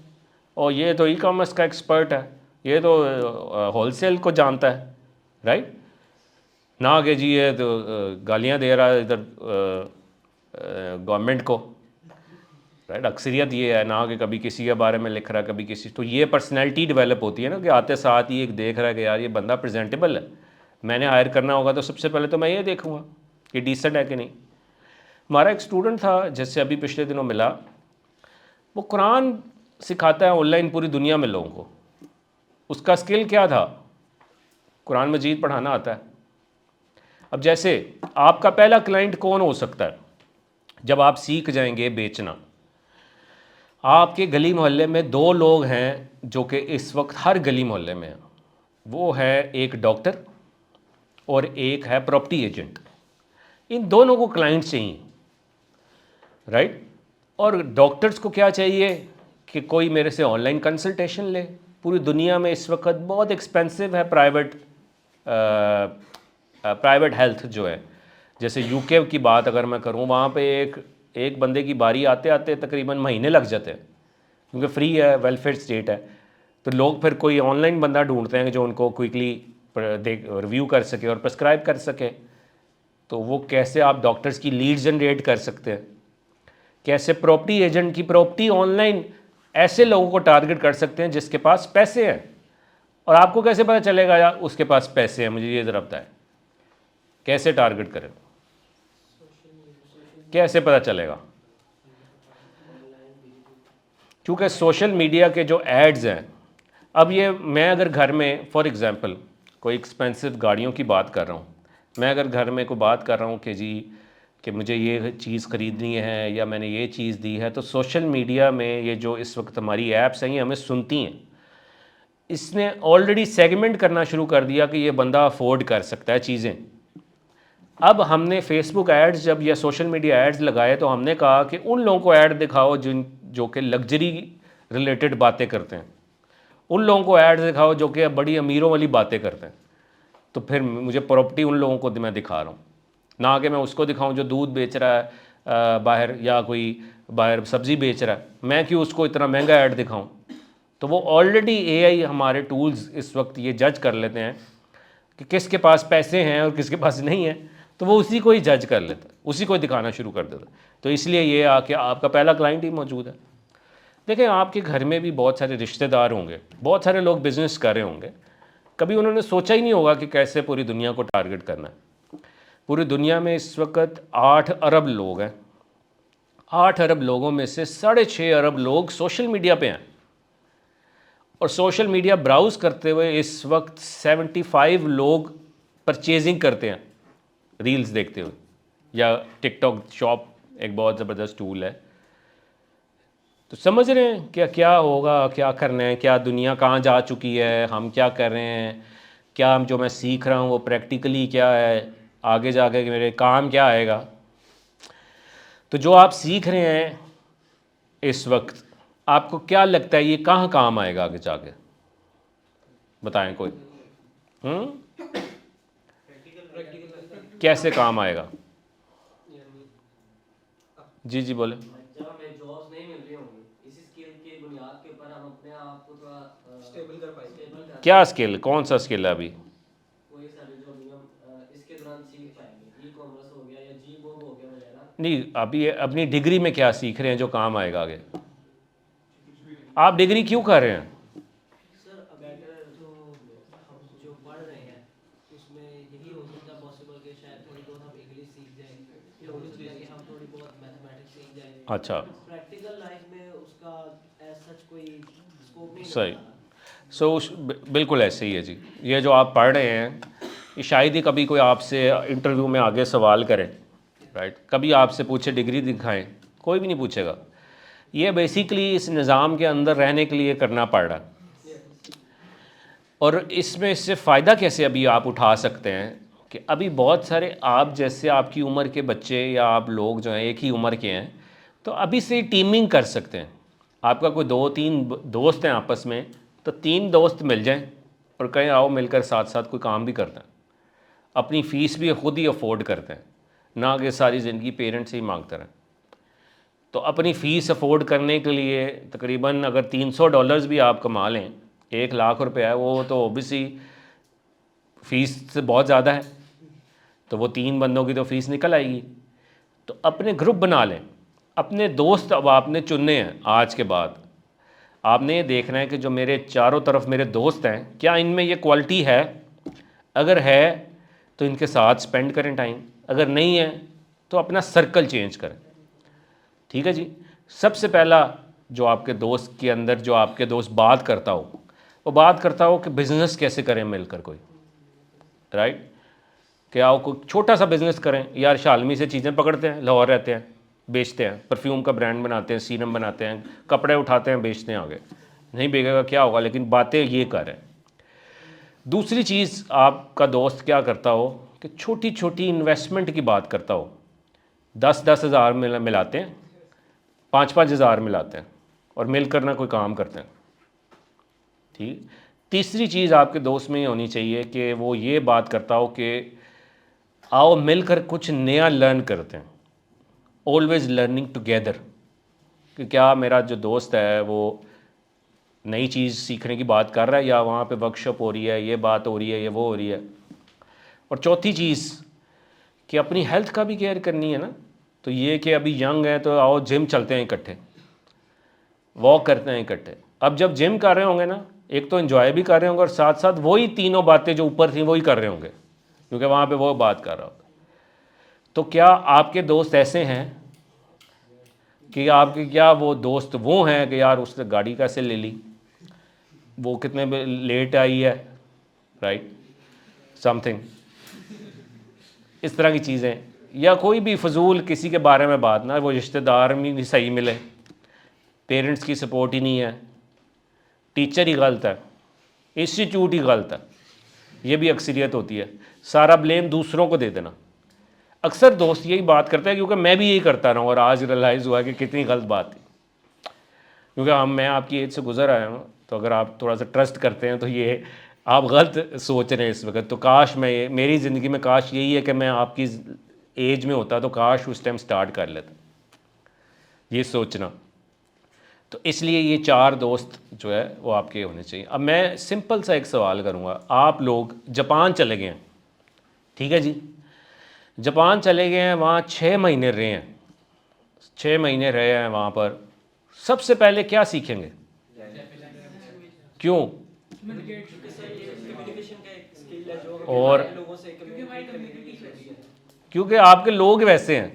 और ये तो ई कॉमर्स का एक्सपर्ट है, ये तो होलसेल को जानता है, राइट। ना कि जी ये तो गालियाँ दे रहा है इधर गवर्नमेंट को, राइट। अक्सरियत ये है ना कि कभी किसी के बारे में लिख रहा है, कभी किसी। तो ये पर्सनैलिटी डेवलप होती है ना कि आते साथ ही एक देख रहा है कि यार ये बंदा प्रेजेंटेबल है, मैंने हायर करना होगा तो सबसे पहले तो मैं ये देखूँगा कि डिसेंट है कि नहीं। हमारा एक स्टूडेंट था जिससे अभी पिछले दिनों मिला, वो कुरान सिखाता है ऑनलाइन पूरी दुनिया में लोगों को। उसका स्किल क्या था? कुरान मजीद पढ़ाना आता है। अब जैसे आपका पहला क्लाइंट कौन हो सकता है? जब आप सीख जाएंगे बेचना, आपके गली मोहल्ले में दो लोग हैं जो कि इस वक्त हर गली मोहल्ले में हैं, वो है एक डॉक्टर और एक है प्रॉपर्टी एजेंट। इन दोनों को क्लाइंट चाहिए, राइट। और डॉक्टर्स को क्या चाहिए कि कोई मेरे से ऑनलाइन कंसल्टेशन ले। पूरी दुनिया में इस वक्त बहुत एक्सपेंसिव है प्राइवेट हेल्थ जो है। जैसे यूके की बात अगर मैं करूं, वहाँ पे एक बंदे की बारी आते आते तकरीबन महीने लग जाते हैं, क्योंकि फ्री है, वेलफेयर स्टेट है। तो लोग फिर कोई ऑनलाइन बंदा ढूंढते हैं जो उनको क्विकली देख रिव्यू कर सके और प्रेस्क्राइब कर सके। तो वो कैसे आप डॉक्टर्स की लीड जनरेट कर सकते हैं, कैसे प्रॉपर्टी एजेंट की प्रॉपर्टी ऑनलाइन ऐसे लोगों को टारगेट कर सकते हैं जिसके पास पैसे हैं। और आपको कैसे पता चलेगा यार उसके पास पैसे हैं? मुझे ये ज़रा बताएं, कैसे टारगेट करें, कैसे पता चलेगा? क्योंकि सोशल मीडिया के जो एड्स हैं, अब ये मैं अगर घर में फॉर एग्ज़ाम्पल कोई एक्सपेंसिव गाड़ियों की बात कर रहा हूँ, मैं अगर घर में कोई बात कर रहा हूँ कि जी कि मुझे ये चीज़ ख़रीदनी है या मैंने ये चीज़ दी है, तो सोशल मीडिया में ये जो इस वक्त हमारी ऐप्स हैं ये हमें सुनती हैं। इसने ऑलरेडी सेगमेंट करना शुरू कर दिया कि ये बंदा अफोर्ड कर सकता है चीज़ें। अब हमने फेसबुक एड्स जब या सोशल मीडिया एड्स लगाए तो हमने कहा कि उन लोगों को ऐड दिखाओ जो कि लग्जरी रिलेटेड बातें करते हैं, उन लोगों को ऐड दिखाओ जो कि बड़ी अमीरों वाली बातें करते हैं। तो फिर मुझे प्रॉपर्टी उन लोगों को मैं दिखा रहा हूँ, ना कि मैं उसको दिखाऊं जो दूध बेच रहा है बाहर या कोई बाहर सब्ज़ी बेच रहा है। मैं क्यों उसको इतना महंगा ऐड दिखाऊं? तो वो ऑलरेडी एआई हमारे टूल्स इस वक्त ये जज कर लेते हैं कि किसके पास पैसे हैं और किसके पास नहीं है, तो वो उसी को ही जज कर लेता है, उसी को दिखाना शुरू कर देता है। तो इसलिए ये आके आपका पहला क्लाइंट ही मौजूद है। देखें, आपके घर में भी बहुत सारे रिश्तेदार होंगे, बहुत सारे लोग बिज़नेस कर रहे होंगे, कभी उन्होंने सोचा ही नहीं होगा कि कैसे पूरी दुनिया को टारगेट करना है। पूरी दुनिया में इस वक्त 8 अरब लोग हैं। 8 अरब लोगों में से 6.5 अरब लोग सोशल मीडिया पे हैं, और सोशल मीडिया ब्राउज़ करते हुए इस वक्त 75 लोग परचेजिंग करते हैं रील्स देखते हुए, या टिकटॉक शॉप एक बहुत ज़बरदस्त टूल है। तो समझ रहे हैं क्या क्या होगा, क्या करना है, क्या दुनिया कहाँ जा चुकी है, हम क्या कर रहे हैं, क्या जो मैं सीख रहा हूँ वो प्रैक्टिकली क्या है, आगे जाके मेरे काम क्या आएगा। तो जो आप सीख रहे हैं इस वक्त, आपको क्या लगता है ये कहाँ काम आएगा आगे जाके? बताएं कोई। कैसे काम आएगा? जी जी बोले। जब हमें जॉब्स नहीं मिल रही होंगी इसी स्किल की बुनियाद के ऊपर हम अपने आप को थोड़ा स्टेबल कर क्या स्किल, कौन सा स्किल है अभी? कोई सारी जो भी हम इसके दौरान सीख पाएंगे, ई कॉमर्स हो गया या जी बॉब हो गया वगैरह। नहीं, अभी अपनी डिग्री में क्या सीख रहे हैं जो काम आएगा आगे? आप डिग्री क्यों कर रहे हैं? सर बेटर जो हम जो पढ़ रहे हैं उसमें यही हो सकता है पॉसिबल कि शायद थोड़ी बहुत हम इंग्लिश सीख जाएं या हो सकता है कि हम थोड़ी बहुत मैथमेटिक्स सीख जाएं। अच्छा, प्रैक्टिकल लाइफ में उसका एज सच कोई स्कोप नहीं सही। नजर बिल्कुल ऐसे ही है जी। ये जो आप पढ़ रहे हैं ये शायद ही कभी कोई आपसे इंटरव्यू में आगे सवाल करे, राइट? कभी आपसे पूछे डिग्री दिखाएं, कोई भी नहीं पूछेगा। ये बेसिकली इस निज़ाम के अंदर रहने के लिए करना पड़ रहा है। और इसमें इससे फ़ायदा कैसे अभी आप उठा सकते हैं कि अभी बहुत सारे आप जैसे आपकी उम्र के बच्चे या आप लोग जो हैं एक ही उम्र के हैं, तो अभी से टीमिंग कर सकते हैं। आपका कोई 2-3 दोस्त हैं आपस में, तो 3 दोस्त मिल जाएं और कहें आओ मिलकर साथ साथ कोई काम भी करते हैं, अपनी फ़ीस भी खुद ही अफोर्ड करते हैं, ना कि सारी ज़िंदगी पेरेंट्स से ही मांगते रहें। तो अपनी फ़ीस अफोर्ड करने के लिए तकरीबन अगर $300 भी आप कमा लें, 1 लाख रुपये है वो, तो ओबियसली फ़ीस से बहुत ज़्यादा है, तो वो 3 बंदों की तो फ़ीस निकल आएगी। तो अपने ग्रुप बना लें, अपने दोस्त अब आपने चुनने हैं। आज के बाद आपने ये देखना है कि जो मेरे चारों तरफ मेरे दोस्त हैं, क्या इनमें ये क्वालिटी है? अगर है तो इनके साथ स्पेंड करें टाइम, अगर नहीं है तो अपना सर्कल चेंज करें। ठीक है जी। सबसे पहला जो आपके दोस्त के अंदर जो आपके दोस्त बात करता हो, वो बात करता हो कि बिज़नेस कैसे करें मिलकर कोई, राइट? क्या आओ कोई छोटा सा बिज़नेस करें यार, शालमी से चीज़ें पकड़ते हैं, लाहौर रहते हैं, बेचते हैं, परफ्यूम का ब्रांड बनाते हैं, सीरम बनाते हैं, कपड़े उठाते हैं, बेचते हैं आगे। नहीं बिकेगा क्या होगा, लेकिन बातें ये कर रहे हैं। दूसरी चीज़ आपका दोस्त क्या करता हो कि छोटी छोटी इन्वेस्टमेंट की बात करता हो, 10-10 हज़ार मिलाते हैं, 5-5 हज़ार मिलाते हैं और मिलकर ना कोई काम करते हैं। ठीक। तीसरी चीज़ आपके दोस्त में ये होनी चाहिए कि वो ये बात करता हो कि आओ मिलकर कुछ नया लर्न करते हैं, ऑलवेज लर्निंग टुगेदर। कि क्या मेरा जो दोस्त है वो नई चीज़ सीखने की बात कर रहा है, या वहाँ पे वर्कशॉप हो रही है, ये बात हो रही है, ये वो हो रही है। और चौथी चीज़ कि अपनी हेल्थ का भी केयर करनी है ना, तो ये कि अभी यंग है तो आओ जिम चलते हैं इकट्ठे, वॉक करते हैं इकट्ठे। अब जब जिम कर रहे होंगे ना, एक तो एंजॉय भी कर रहे होंगे और साथ साथ वही तीनों बातें जो ऊपर थी वही कर रहे होंगे, क्योंकि वहाँ पे वो बात कर रहा होगा। तो क्या आपके दोस्त ऐसे हैं कि आपके, क्या वो दोस्त वो हैं कि यार उसने गाड़ी कैसे ले ली, वो कितने लेट आई है, राइट? समथिंग इस तरह की चीज़ें, या कोई भी फजूल किसी के बारे में बात ना, वो रिश्तेदार भी नहीं सही मिले, पेरेंट्स की सपोर्ट ही नहीं है, टीचर ही गलत है, इंस्टीट्यूट ही गलत है, ये भी अक्सरियत होती है। सारा ब्लेम दूसरों को दे देना। अक्सर दोस्त यही बात करते हैं, क्योंकि मैं भी यही करता रहा हूँ और आज रियलाइज़ हुआ कि कितनी गलत बात थी। क्योंकि मैं आपकी एज से गुजर आया हूँ, तो अगर आप थोड़ा सा ट्रस्ट करते हैं तो ये आप गलत सोच रहे हैं इस वक्त। तो काश मैं, मेरी ज़िंदगी में काश यही है कि मैं आपकी एज में होता तो काश उस टाइम स्टार्ट कर लेता ये सोचना। तो इसलिए ये 4 दोस्त जो है वो आपके होने चाहिए। अब मैं सिंपल सा एक सवाल करूँगा, आप लोग जापान चले गए हैं, ठीक है जी, जापान चले गए हैं, वहाँ 6 महीने रहे हैं, 6 महीने रहे हैं वहाँ पर, सबसे पहले क्या सीखेंगे? क्यों? कम्युनिकेशन का एक स्किल है जो और लोगों से कम्युनिकेट। क्योंकि आपके लोग वैसे हैं,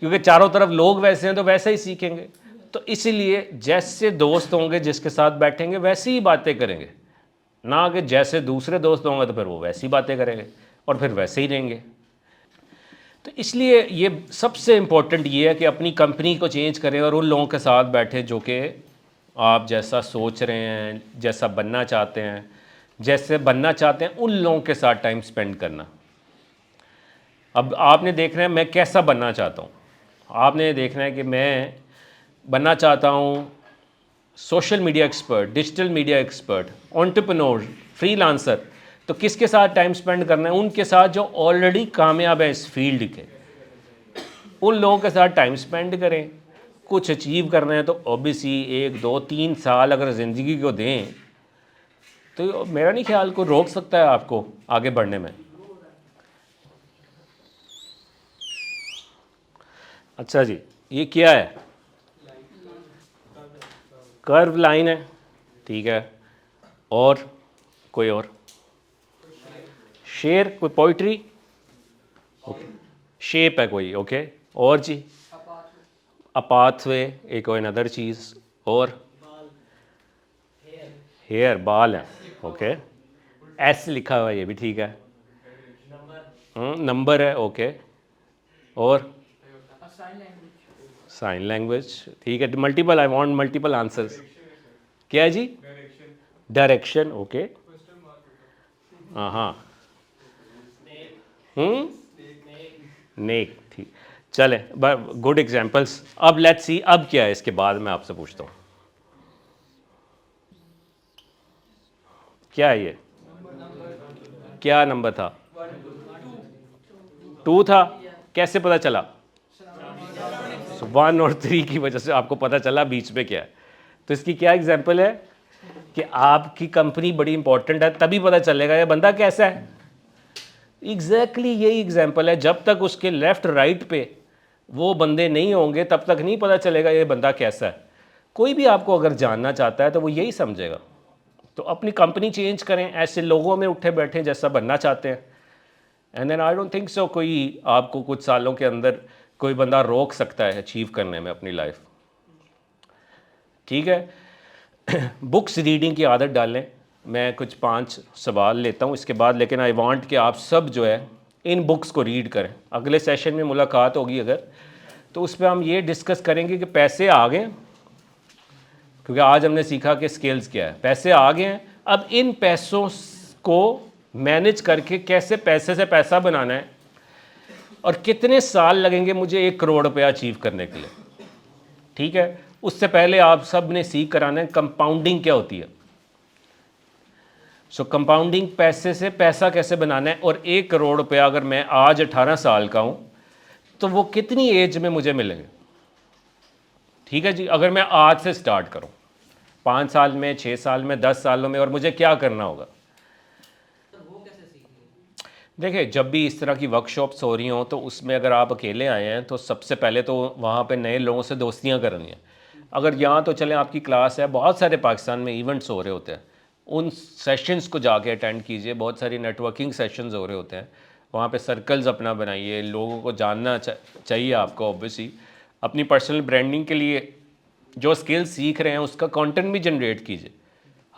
क्योंकि चारों तरफ लोग वैसे हैं तो वैसे ही सीखेंगे। तो इसीलिए जैसे दोस्त होंगे जिसके साथ बैठेंगे वैसी ही बातें करेंगे, ना कि जैसे दूसरे दोस्त होंगे तो फिर वो वैसी बातें करेंगे और फिर वैसे ही रहेंगे। तो इसलिए ये सबसे इम्पोर्टेंट ये है कि अपनी कंपनी को चेंज करें और उन लोगों के साथ बैठे जो कि आप जैसा सोच रहे हैं, जैसा बनना चाहते हैं, जैसे बनना चाहते हैं उन लोगों के साथ टाइम स्पेंड करना। अब आपने देखना है मैं कैसा बनना चाहता हूँ। आपने देखना है कि मैं बनना चाहता हूँ social media expert, digital media expert, entrepreneur, freelancer. तो किसके साथ टाइम स्पेंड करना है? उनके साथ जो ऑलरेडी कामयाब है इस फील्ड के। उन लोगों के साथ टाइम स्पेंड करें। कुछ अचीव करना है तो ऑब्वियसली 1 2 3 साल अगर ज़िंदगी को दें तो मेरा नहीं ख्याल कोई रोक सकता है आपको आगे बढ़ने में। अच्छा जी, ये क्या है? कर्व लाइन है, ठीक है। और कोई और? शेर, कोई पोइट्री? शेप है कोई, ओके। और जी? अ पाथवे, एक और अनदर चीज़। और हेयर, बाल है, ओके। एस लिखा हुआ है, ये भी ठीक है। नंबर है, ओके। और साइन लैंग्वेज, ठीक है। Multiple, I want multiple answers. क्या है जी? Direction, okay. हाँ। नेक, ठीक। चले, गुड एग्जांपल्स। अब लेट्स सी, अब क्या है इसके बाद मैं आपसे पूछता हूँ, क्या है ये? क्या नंबर था? 2 था। कैसे पता चला? 1 और 3 की वजह से आपको पता चला बीच में क्या है। तो इसकी क्या एग्जांपल है कि आपकी कंपनी बड़ी इंपॉर्टेंट है, तभी पता चलेगा ये बंदा कैसा है। एग्जैक्टली यही एग्जांपल है। जब तक उसके लेफ्ट राइट पे वो बंदे नहीं होंगे तब तक नहीं पता चलेगा ये बंदा कैसा है। कोई भी आपको अगर जानना चाहता है तो वो यही समझेगा। तो अपनी कंपनी चेंज करें, ऐसे लोगों में उठे बैठे जैसा बनना चाहते हैं, and then I don't think so कोई आपको कुछ सालों के अंदर कोई बंदा रोक सकता है अचीव करने में अपनी लाइफ। ठीक है। बुक्स रीडिंग की आदत डालें। मैं कुछ 5 सवाल लेता हूँ इसके बाद, लेकिन आई वांट कि आप सब जो है इन बुक्स को रीड करें। अगले सेशन में मुलाकात होगी अगर, तो उस पर हम ये डिस्कस करेंगे कि पैसे आ गए, क्योंकि आज हमने सीखा कि स्किल्स क्या है। पैसे आ गए हैं, अब इन पैसों को मैनेज करके कैसे पैसे से पैसा बनाना है और कितने साल लगेंगे मुझे 1 करोड़ रुपया अचीव करने के लिए। ठीक है, उससे पहले आप सब ने सीख कराना है कंपाउंडिंग क्या होती है। सो कंपाउंडिंग, पैसे से पैसा कैसे बनाना है, और 1 करोड़ रुपया अगर मैं आज 18 साल का हूँ तो वो कितनी एज में मुझे मिलेंगे। ठीक है जी, अगर मैं आज से स्टार्ट करूँ 5 साल में, 6 साल में, 10 सालों में, और मुझे क्या करना होगा। देखिए, जब भी इस तरह की वर्कशॉप्स हो रही हों तो उसमें अगर आप अकेले आए हैं तो सबसे पहले तो वहाँ पे नए लोगों से दोस्तियाँ करनी हैं। अगर यहाँ तो चलें आपकी क्लास है, बहुत सारे पाकिस्तान में इवेंट्स हो रहे होते हैं, उन सेशंस को जाके अटेंड कीजिए। बहुत सारी नेटवर्किंग सेशंस हो रहे होते हैं, वहाँ पे सर्कल्स अपना बनाइए। लोगों को जानना चाहिए आपको। ऑब्वियसली अपनी पर्सनल ब्रांडिंग के लिए जो स्किल सीख रहे हैं उसका कंटेंट भी जनरेट कीजिए।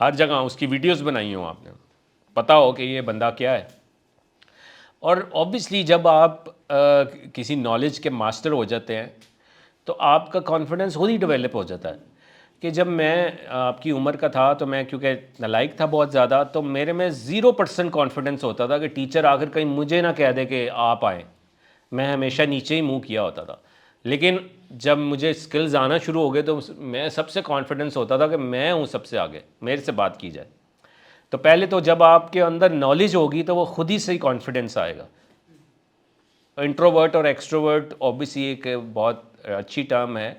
हर जगह उसकी वीडियोस बनाई हो आपने, पता हो कि ये बंदा क्या है। और ऑब्वियसली जब आप किसी नॉलेज के मास्टर हो जाते हैं तो आपका कॉन्फिडेंस खुद ही डेवलप हो जाता है। कि जब मैं आपकी उम्र का था तो मैं क्योंकि नालायक था बहुत ज़्यादा, तो मेरे में 0% कॉन्फिडेंस होता था कि टीचर आकर कहीं मुझे ना कह दे कि आप आएँ। मैं हमेशा नीचे ही मुँह किया होता था। लेकिन जब मुझे स्किल्स आना शुरू हो गए तो मैं सबसे कॉन्फिडेंस होता था कि मैं हूँ सबसे आगे, मेरे से बात की जाए। तो पहले तो जब आपके अंदर नॉलेज होगी तो वो खुद ही से ही कॉन्फिडेंस आएगा। इंट्रोवर्ट और एक्सट्रोवर्ट ऑब्वियसली एक बहुत अच्छी टर्म है,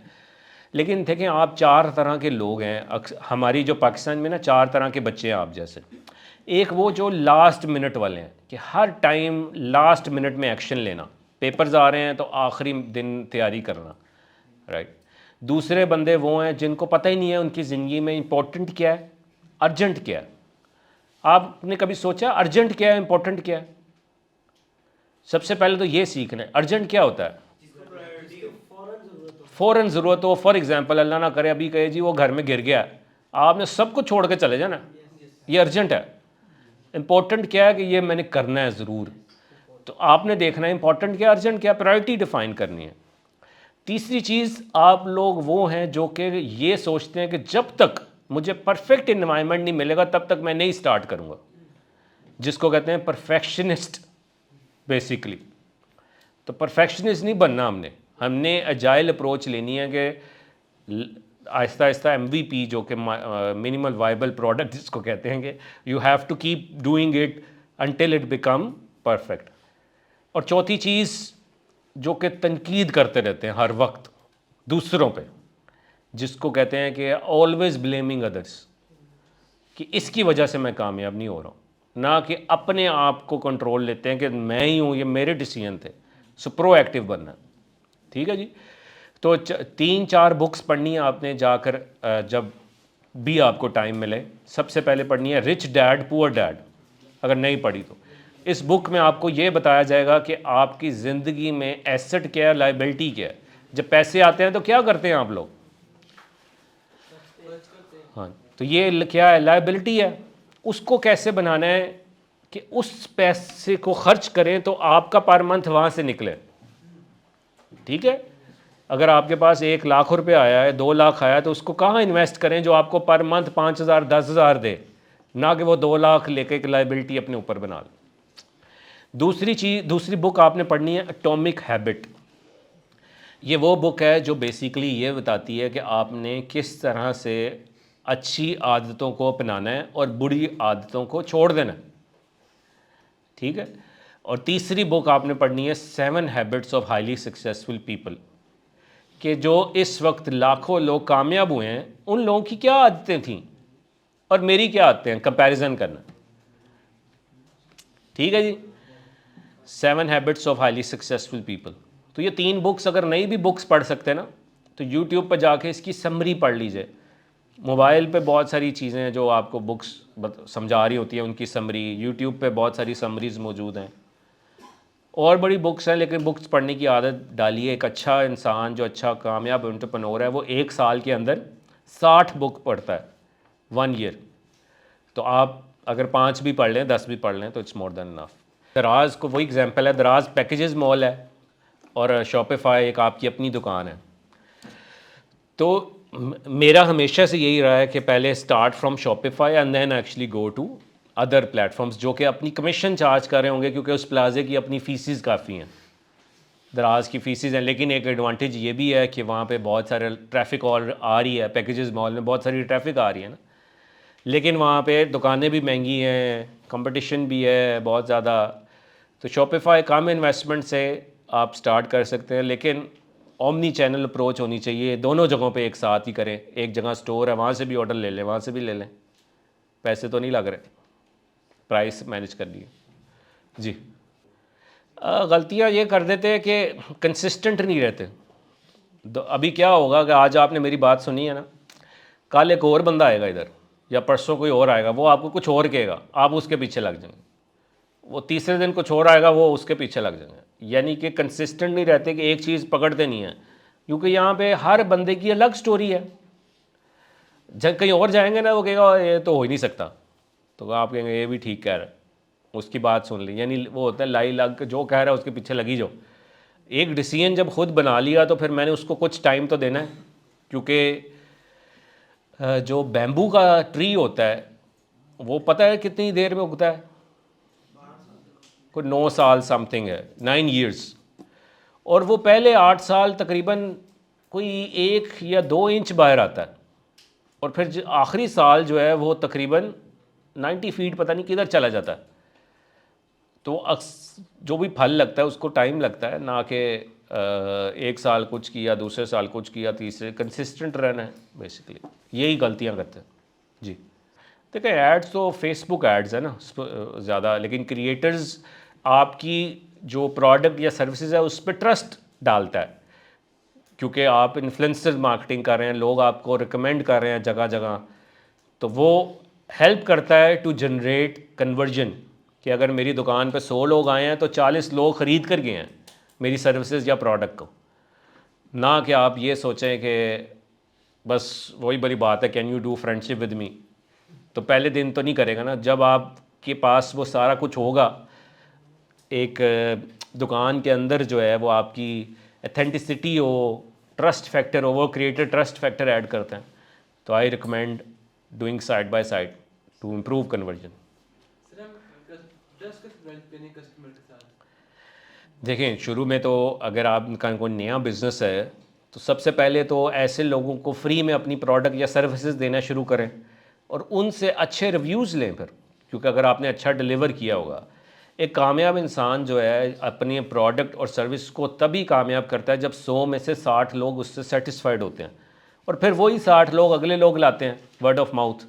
लेकिन देखें आप 4 तरह के लोग हैं हमारी जो पाकिस्तान में ना, 4 तरह के बच्चे हैं आप जैसे। एक वो जो लास्ट मिनट वाले हैं कि हर टाइम लास्ट मिनट में एक्शन लेना, पेपर्स आ रहे हैं तो आखिरी दिन तैयारी करना, राइट। दूसरे बंदे वो हैं जिनको पता ही नहीं है उनकी ज़िंदगी में इंपॉर्टेंट क्या है, अर्जेंट क्या है। आपने कभी सोचा अर्जेंट क्या है, इंपॉर्टेंट क्या है? सबसे पहले तो ये सीखना है अर्जेंट क्या होता है। फ़ौरन ज़रूरत हो, फॉर एग्जांपल अल्लाह ना करे अभी कहे जी वो घर में गिर गया, आपने सब कुछ छोड़ के चले जाना, ये अर्जेंट है। इंपॉर्टेंट क्या है कि ये मैंने करना है ज़रूर। तो आपने देखना है इंपॉर्टेंट क्या, अर्जेंट क्या, प्रायोरिटी डिफाइन करनी है। तीसरी चीज़, आप लोग वो हैं जो कि ये सोचते हैं कि जब तक मुझे परफेक्ट इन्वायरमेंट नहीं मिलेगा तब तक मैं नहीं स्टार्ट करूँगा, जिसको कहते हैं परफेक्शनिस्ट बेसिकली। तो परफेक्शनिस्ट नहीं बनना हमने एजाइल अप्रोच लेनी है कि आहिस्ता आहिस्ता MVP जो कि मिनिमल वाइबल प्रोडक्ट जिसको कहते हैं कि you have to keep doing it until it become perfect. और चौथी चीज़, जो कि तनकीद करते रहते हैं हर वक्त दूसरों पे, जिसको कहते हैं कि ऑलवेज ब्लेमिंग अदर्स, कि इसकी वजह से मैं कामयाब नहीं हो रहा हूँ, ना कि अपने आप को कंट्रोल लेते हैं कि मैं ही हूँ, ये मेरे डिसीजन थे। सो प्रोएक्टिव बनना, ठीक है जी। तो 3-4 बुक्स पढ़नी है आपने जाकर, जब भी आपको टाइम मिले। सबसे पहले पढ़नी है रिच डैड पुअर डैड, अगर नहीं पढ़ी तो। इस बुक में आपको ये बताया जाएगा कि आपकी ज़िंदगी में एसेट क्या है, लाइबिलिटी क्या है। जब पैसे आते हैं तो क्या करते हैं आप लोग? हाँ, तो ये क्या है, लाइबिलिटी है। उसको कैसे बनाना है कि उस पैसे को खर्च करें तो आपका पर मंथ वहाँ से निकले, ठीक है। अगर आपके पास 1 लाख रुपये आया है, 2 लाख आया, तो उसको कहाँ इन्वेस्ट करें जो आपको पर मंथ 5,000 10,000 दे, ना कि वो 2 लाख लेके एक लाइबिलिटी अपने ऊपर बना ले। दूसरी बुक आपने पढ़नी है एटॉमिक हैबिट। ये वो बुक है जो बेसिकली ये बताती है कि आपने किस तरह से अच्छी आदतों को अपनाना है और बुरी आदतों को छोड़ देना है, ठीक है। और तीसरी बुक आपने पढ़नी है 7 habits of highly successful people, कि जो इस वक्त लाखों लोग कामयाब हुए हैं उन लोगों की क्या आदतें थीं और मेरी क्या आदतें हैं, कंपैरिजन करना, ठीक है जी। 7 habits of highly successful people. तो ये 3 बुक्स, अगर नई भी बुक्स पढ़ सकते हैं ना, तो यूट्यूब पर जाके इसकी समरी पढ़ लीजिए। मोबाइल पे बहुत सारी चीज़ें हैं जो आपको बुक्स समझा रही होती है, उनकी समरी। यूट्यूब पे बहुत सारी समरीज़ मौजूद हैं, और बड़ी बुक्स हैं, लेकिन बुक्स पढ़ने की आदत डालिए। एक अच्छा इंसान जो अच्छा कामयाब एंटरप्रेन्योर है वो 1 साल के अंदर 60 बुक पढ़ता है, 1 ईयर। तो आप अगर 5 भी पढ़ लें, 10 भी पढ़ लें, तो इट्स मोर देन इनफ। दराज को वही एग्जांपल है, दराज पैकेजेस मॉल है और शॉपिफाई एक आपकी अपनी दुकान है। तो मेरा हमेशा से यही रहा है कि पहले start from Shopify and then actually go to other platforms जो कि अपनी कमीशन चार्ज कर रहे होंगे, क्योंकि उस प्लाजे की अपनी फ़ीसिस काफ़ी हैं, दराज की फ़ीसिस हैं। लेकिन एक एडवांटेज ये भी है कि वहाँ पे बहुत सारे ट्रैफिक और आ रही है, पैकेजेस मॉल में बहुत सारी ट्रैफिक आ रही है ना, लेकिन वहाँ पे दुकानें भी महंगी हैं, कंपटीशन भी है बहुत ज़्यादा। तो शॉपिफाई कम इन्वेस्टमेंट से आप स्टार्ट कर सकते हैं, लेकिन ओमनी चैनल अप्रोच होनी चाहिए। दोनों जगहों पे एक साथ ही करें। एक जगह स्टोर है, वहाँ से भी ऑर्डर ले लें, वहाँ से भी ले लें, पैसे तो नहीं लग रहे, प्राइस मैनेज कर लिए जी। गलतियाँ ये कर देते हैं कि कंसिस्टेंट नहीं रहते। अभी क्या होगा कि आज आपने मेरी बात सुनी है ना, कल एक और बंदा आएगा इधर, या परसों कोई और आएगा, वो आपको कुछ और कहेगा, आप उसके पीछे लग जाएंगे। वो तीसरे दिन कुछ और आएगा, वो उसके पीछे लग जाएंगे। यानी कि कंसिस्टेंट नहीं रहते, कि एक चीज़ पकड़ते नहीं हैं, क्योंकि यहाँ पे हर बंदे की अलग स्टोरी है। जब कहीं और जाएंगे ना, वो कहेगा ये तो हो ही नहीं सकता, तो आप कहेंगे ये भी ठीक कह रहा है, उसकी बात सुन ली। यानी वो होता है लाई लग, जो कह रहा है उसके पीछे लगी जाओ। एक डिसीजन जब खुद बना लिया तो फिर मैंने उसको कुछ टाइम तो देना है, क्योंकि जो बैम्बू का ट्री होता है वो पता है कितनी देर में उगता है? कोई 9 साल समथिंग है, 9 ईयर्स। और वो पहले 8 साल तकरीबन कोई 1 या 2 इंच बाहर आता है, और फिर आखिरी साल जो है वो तकरीबन 90 फीट पता नहीं किधर चला जाता है। तो जो भी फल लगता है उसको टाइम लगता है, ना कि 1 साल कुछ किया, दूसरे साल कुछ किया, तीसरे। कंसिस्टेंट रहना है बेसिकली, यही गलतियां करते हैं जी। देखिए एड्स तो फेसबुक एड्स है ना ज़्यादा, लेकिन क्रिएटर्स आपकी जो प्रोडक्ट या सर्विसेज है उस पर ट्रस्ट डालता है, क्योंकि आप इन्फ्लुएंसर मार्केटिंग कर रहे हैं, लोग आपको रिकमेंड कर रहे हैं जगह जगह, तो वो हेल्प करता है टू जनरेट कन्वर्जन। कि अगर मेरी दुकान पे 100 लोग आए हैं तो 40 लोग ख़रीद कर गए हैं मेरी सर्विसेज या प्रोडक्ट को, ना कि आप ये सोचें कि बस वही बड़ी बात है can you do friendship with me. तो पहले दिन तो नहीं करेगा ना, जब आपके पास वो सारा कुछ होगा एक दुकान के अंदर जो है, वो आपकी अथेंटिसिटी हो, ट्रस्ट फैक्टर हो, वो क्रिएटर ट्रस्ट फैक्टर ऐड करते हैं। तो I recommend doing side by side to improve conversion. देखें शुरू में तो अगर आपका कोई नया बिज़नेस है तो सबसे पहले तो ऐसे लोगों को फ्री में अपनी प्रोडक्ट या सर्विसेज देना शुरू करें और उनसे अच्छे रिव्यूज़ लें फिर, क्योंकि अगर आपने अच्छा डिलीवर किया होगा। एक कामयाब इंसान जो है अपने प्रोडक्ट और सर्विस को तभी कामयाब करता है जब 100 में से 60 लोग उससे सेटिस्फाइड होते हैं, और फिर वही 60 लोग अगले लोग लाते हैं वर्ड ऑफ माउथ।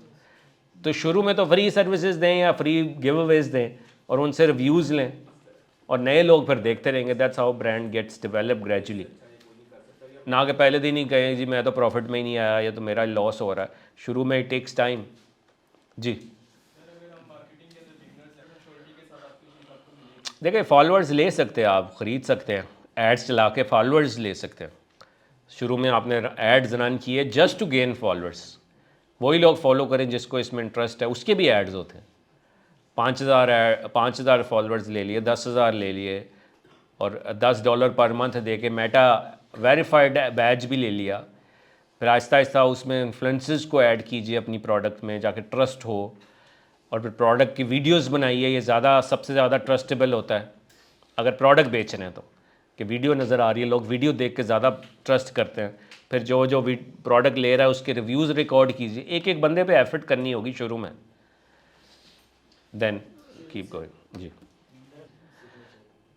तो शुरू में तो फ्री सर्विसेज दें या फ्री गिव अवेज दें और उनसे रिव्यूज़ लें, और नए लोग फिर देखते रहेंगे। That's how brand gets develop gradually. ना कि पहले दिन ही कहें जी मैं तो प्रॉफिट में ही नहीं आया या तो मेरा लॉस हो रहा है। शुरू में इट टेक्स टाइम। जी देखिए, फॉलोअर्स ले सकते हैं, आप ख़रीद सकते हैं, एड्स चला के फॉलोअर्स ले सकते हैं। शुरू में आपने एड्स रन किए जस्ट टू गेन फॉलोअर्स, वही लोग फॉलो करें जिसको इसमें इंटरेस्ट है, उसके भी एड्स होते हैं। 5,000 फॉलोअर्स ले लिए, 10,000 ले लिए, और $10 पर मंथ दे के मेटा वेरीफाइड बैच भी ले लिया। फिर आहिस्ता आहिस्ता उसमें इन्फ्लुएंसर्स को ऐड कीजिए अपनी प्रोडक्ट में, जाके ट्रस्ट हो, और फिर प्रोडक्ट की वीडियोस बनाइए। ये ज़्यादा सबसे ज़्यादा ट्रस्टेबल होता है अगर प्रोडक्ट बेच रहे हैं तो, कि वीडियो नज़र आ रही है, लोग वीडियो देख के ज़्यादा ट्रस्ट करते हैं। फिर जो जो प्रोडक्ट ले रहा है उसके रिव्यूज़ रिकॉर्ड कीजिए। एक एक बंदे पे एफर्ट करनी होगी शुरू में, देन कीप गोइंग। जी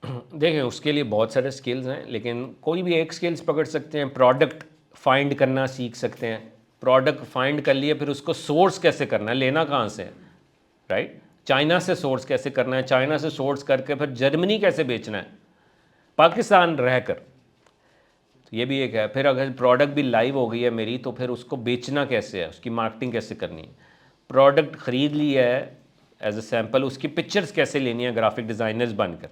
देखें, उसके लिए बहुत सारे स्किल्स हैं, लेकिन कोई भी एक स्किल्स पकड़ सकते हैं। प्रोडक्ट फाइंड करना सीख सकते हैं। प्रोडक्ट फाइंड कर लिए, फिर उसको सोर्स कैसे करना है, लेना कहाँ से है, राइट। चाइना से सोर्स कैसे करना है, चाइना से सोर्स करके फिर जर्मनी कैसे बेचना है पाकिस्तान रहकर, तो ये भी एक है। फिर अगर प्रोडक्ट भी लाइव हो गई है मेरी, तो फिर उसको बेचना कैसे है, उसकी मार्केटिंग कैसे करनी है। प्रोडक्ट ख़रीद लिया है एज ए सैम्पल, उसकी पिक्चर्स कैसे लेनी है ग्राफिक डिज़ाइनर्स बनकर,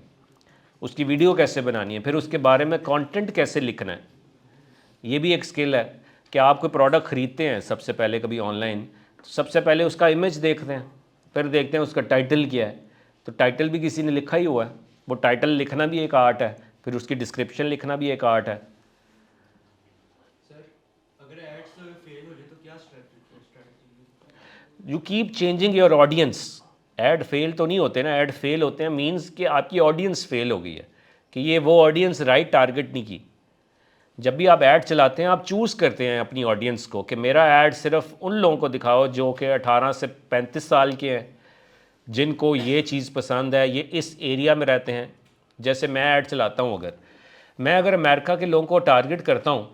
उसकी वीडियो कैसे बनानी है, फिर उसके बारे में कंटेंट कैसे लिखना है। ये भी एक स्किल है कि आप कोई प्रोडक्ट ख़रीदते हैं सबसे पहले कभी ऑनलाइन, तो सबसे पहले उसका इमेज देखते हैं, फिर देखते हैं उसका टाइटल क्या है। तो टाइटल भी किसी ने लिखा ही हुआ है, वो टाइटल लिखना भी एक आर्ट है, फिर उसकी डिस्क्रिप्शन लिखना भी एक आर्ट है। सर अगर एड्स फेल हो जाए तो क्या strategy? You keep changing your audience. Add fail तो नहीं होते ना, ऐड फेल होते हैं मींस कि आपकी ऑडियंस फेल हो गई है, कि ये वो ऑडियंस राइट टारगेट नहीं की। जब भी आप ऐड चलाते हैं, आप चूज़ करते हैं अपनी ऑडियंस को कि मेरा ऐड सिर्फ उन लोगों को दिखाओ जो कि 18 से 35 साल के हैं, जिनको ये चीज़ पसंद है, ये इस एरिया में रहते हैं। जैसे मैं ऐड चलाता हूँ, अगर अमेरिका के लोगों को टारगेट करता हूँ,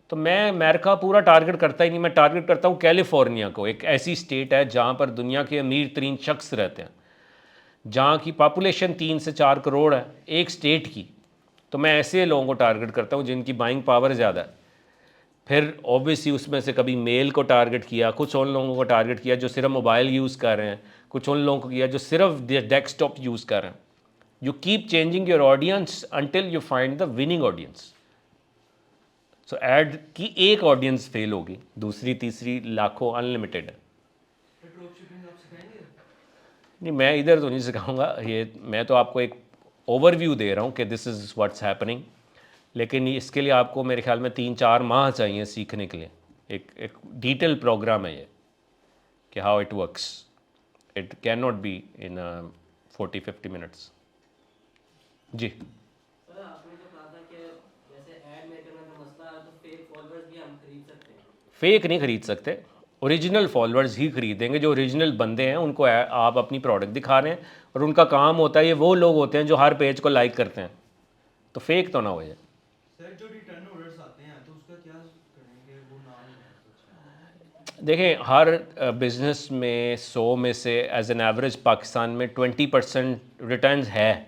तो मैं अमेरिका पूरा टारगेट करता ही नहीं, मैं टारगेट करता हूँ कैलिफोर्निया को। एक ऐसी स्टेट है जहाँ पर दुनिया के अमीर तरीन शख्स रहते हैं, जहाँ की पॉपुलेशन 3 से 4 करोड़ है एक स्टेट की। तो मैं ऐसे लोगों को टारगेट करता हूँ जिनकी बाइंग पावर ज़्यादा है। फिर ऑब्वियसली उसमें से कभी मेल को टारगेट किया, कुछ उन लोगों को टारगेट किया जो सिर्फ मोबाइल यूज़ कर रहे हैं, कुछ उन लोगों को किया जो सिर्फ डेस्कटॉप यूज़ कर रहे हैं। You keep changing your audience until you find the winning audience. So add की एक ऑडियंस फेल होगी, दूसरी तीसरी लाखों अनलिमिटेड है। नहीं, मैं इधर तो नहीं सिखाऊंगा, ये मैं तो आपको एक ओवरव्यू दे रहा हूँ कि दिस इज़ व्हाट्स हैपनिंग। लेकिन इसके लिए आपको मेरे ख्याल में 3-4 माह चाहिए सीखने के लिए। एक डिटेल प्रोग्राम है ये कि how it works. It can not be in 40-50 minutes. जी सर आपने जो कहा था कि जैसे ऐड मेकर में तो मसला है तो फेक फॉलोअर्स भी हम खरीद सकते हैं। फेक नहीं खरीद सकते, ओरिजिनल फॉलोअर्स ही खरीदेंगे। जो ओरिजिनल बंदे हैं उनको आप अपनी प्रोडक्ट दिखा रहे हैं, और उनका काम होता है, ये वो लोग होते हैं जो हर पेज को लाइक करते हैं, तो फेक तो ना हो जाए। सर जो रिटर्न ऑर्डर्स आते हैं तो उसका क्या करेंगे, वो ना ही देखें, हर बिज़नेस में 100 में से एज एन एवरेज पाकिस्तान में 20% रिटर्न्स है।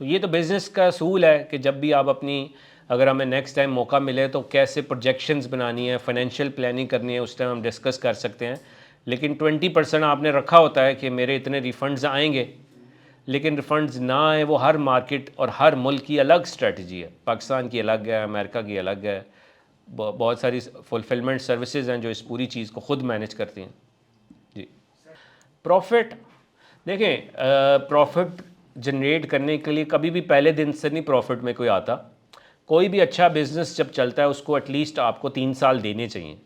तो ये तो बिज़नेस का असूल है कि जब भी आप अपनी, अगर हमें नेक्स्ट टाइम मौका मिले तो कैसे प्रोजेक्शंस बनानी है, फाइनेंशियल प्लानिंग करनी है, उस टाइम हम डिस्कस कर सकते हैं। लेकिन 20% आपने रखा होता है कि मेरे इतने रिफ़ंड्स आएंगे, लेकिन रिफ़ंड्स ना आए, वो हर मार्केट और हर मुल्क की अलग स्ट्रेटजी है। पाकिस्तान की अलग है, अमेरिका की अलग है, बहुत सारी फुलफिलमेंट सर्विसेज हैं जो इस पूरी चीज़ को ख़ुद मैनेज करती हैं। जी प्रॉफिट, देखें, प्रॉफिट जनरेट करने के लिए कभी भी पहले दिन से नहीं प्रॉफिट में कोई आता। कोई भी अच्छा बिज़नेस जब चलता है उसको एटलीस्ट आपको 3 साल देने चाहिए।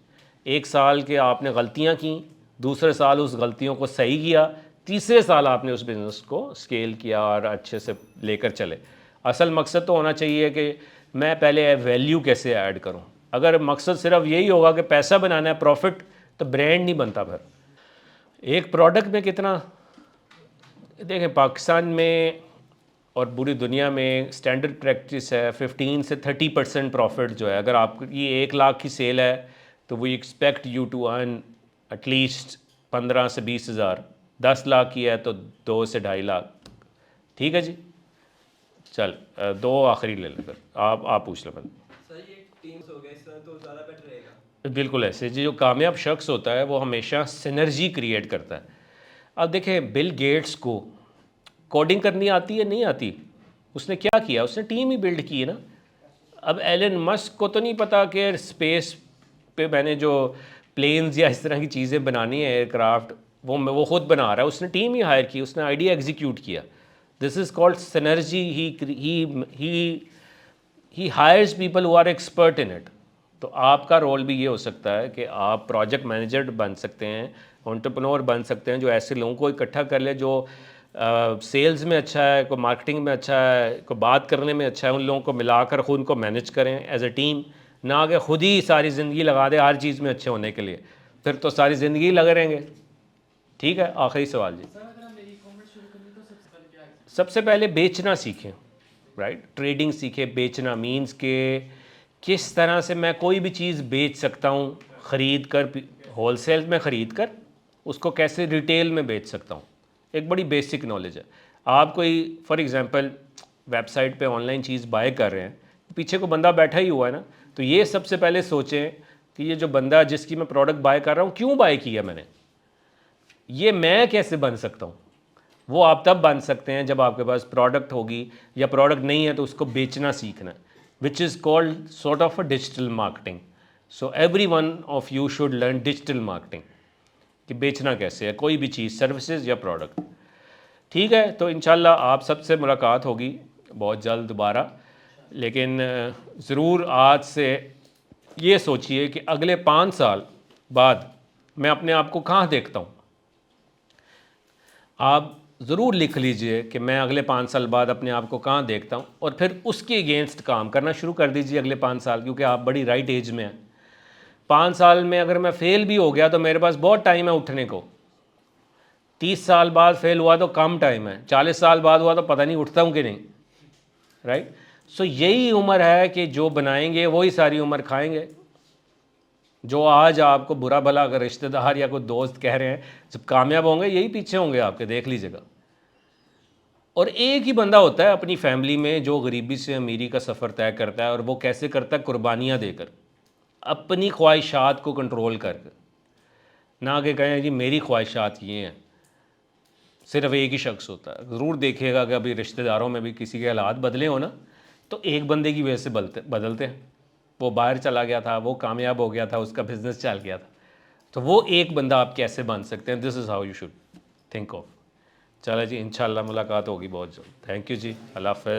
1 साल के आपने गलतियां की, दूसरे साल उस गलतियों को सही किया, तीसरे साल आपने उस बिज़नेस को स्केल किया और अच्छे से लेकर चले। असल मकसद तो होना चाहिए कि मैं पहले वैल्यू कैसे ऐड करूं। अगर मकसद सिर्फ यही होगा कि पैसा बनाना है, प्रॉफिट, तो ब्रांड नहीं बनता। फिर एक प्रोडक्ट में कितना देखें पाकिस्तान में और पूरी दुनिया में स्टैंडर्ड प्रैक्टिस है 15 से 30% प्रॉफिट जो है, अगर आपकी 1 लाख की सेल है तो we expect you to earn at least 15 से 20 हज़ार। 10 लाख की है तो 2 से 2.5 लाख। ठीक है जी, चल दो आखिरी ले ले, फिर आप पूछ लो। सर ये टीम्स हो गया, इस तरह तो ज़्यादा बेटर रहेगा। बिल्कुल ऐसे जी, जो कामयाब शख्स होता है वो हमेशा सिनर्जी क्रिएट करता है। अब देखें बिल गेट्स को कोडिंग करनी आती है नहीं आती, उसने क्या किया, उसने टीम ही बिल्ड की है ना। अब एलन मस्क को तो नहीं पता कि स्पेस पे मैंने जो प्लेन्स या इस तरह की चीज़ें बनानी है, एयरक्राफ्ट, वो खुद बना रहा है, उसने टीम ही हायर की, उसने आइडिया एग्जीक्यूट किया। This is called synergy. He hires people who are expert in it. तो आपका रोल भी ये हो सकता है कि आप प्रोजेक्ट मैनेजर बन सकते हैं, एंटरप्रेन्योर बन सकते हैं, जो ऐसे लोगों को इकट्ठा कर ले जो सेल्स में अच्छा है, कोई मार्केटिंग में अच्छा है, कोई बात करने में अच्छा है, उन लोगों को मिलाकर खुद उनको मैनेज करें एज ए टीम, ना कि खुद ही सारी ज़िंदगी लगा दे हर चीज़ में अच्छे होने के लिए, फिर तो सारी ज़िंदगी लगे रहेंगे। ठीक है, आखिरी सवाल जी। सबसे पहले बेचना सीखें, राइट। ट्रेडिंग सीखें, बेचना मीन्स के किस तरह से मैं कोई भी चीज़ बेच सकता हूँ, ख़रीद कर, होलसेल में ख़रीद कर उसको कैसे रिटेल में बेच सकता हूँ, एक बड़ी बेसिक नॉलेज है। आप कोई फॉर एग्ज़ाम्पल वेबसाइट पे ऑनलाइन चीज़ बाय कर रहे हैं, पीछे को बंदा बैठा ही हुआ है ना, तो ये सबसे पहले सोचें कि ये जो बंदा जिसकी मैं प्रोडक्ट बाय कर रहा हूँ क्यों बाय किया मैंने, ये मैं कैसे बन सकता हूँ। वो आप तब बन सकते हैं जब आपके पास प्रोडक्ट होगी, या प्रोडक्ट नहीं है तो उसको बेचना सीखना, which is called sort of a digital marketing. So every one of you should learn digital marketing, कि बेचना कैसे है कोई भी चीज़, सर्विसेज या प्रोडक्ट। ठीक है, तो इंशाल्लाह आप सबसे मुलाकात होगी बहुत जल्द दोबारा, लेकिन ज़रूर आज से ये सोचिए कि अगले 5 साल बाद मैं अपने आप को कहाँ देखता हूँ। आप ज़रूर लिख लीजिए कि मैं अगले 5 साल बाद अपने आप को कहाँ देखता हूँ, और फिर उसके अगेंस्ट काम करना शुरू कर दीजिए अगले 5 साल, क्योंकि आप बड़ी राइट एज में हैं। 5 साल में अगर मैं फ़ेल भी हो गया तो मेरे पास बहुत टाइम है उठने को। 30 साल बाद फेल हुआ तो कम टाइम है, 40 साल बाद हुआ तो पता नहीं उठता हूँ कि नहीं, राइट। सो यही उम्र है कि जो बनाएंगे वही सारी उम्र खाएंगे। जो आज आपको बुरा भला अगर रिश्तेदार या कोई दोस्त कह रहे हैं, जब कामयाब होंगे यही पीछे होंगे आपके, देख लीजिएगा। और एक ही बंदा होता है अपनी फैमिली में जो गरीबी से अमीरी का सफ़र तय करता है, और वो कैसे करता है, कुर्बानियाँ देकर, अपनी ख्वाहिशात को कंट्रोल करके, ना कि कहें जी मेरी ख्वाहिशात ये हैं। सिर्फ एक ही शख्स होता है। ज़रूर देखिएगा कि अभी रिश्तेदारों में भी किसी के हालात बदले हो ना, तो एक बंदे की वजह से बदलते हैं। वो बाहर चला गया था, वो कामयाब हो गया था, उसका बिज़नेस चल गया था, तो वो एक बंदा आप कैसे बन सकते हैं। This is how you should think of. चलो जी, इंशाल्लाह मुलाकात होगी बहुत जल्द। थैंक यू जी, अल्लाह हाफ़िज़।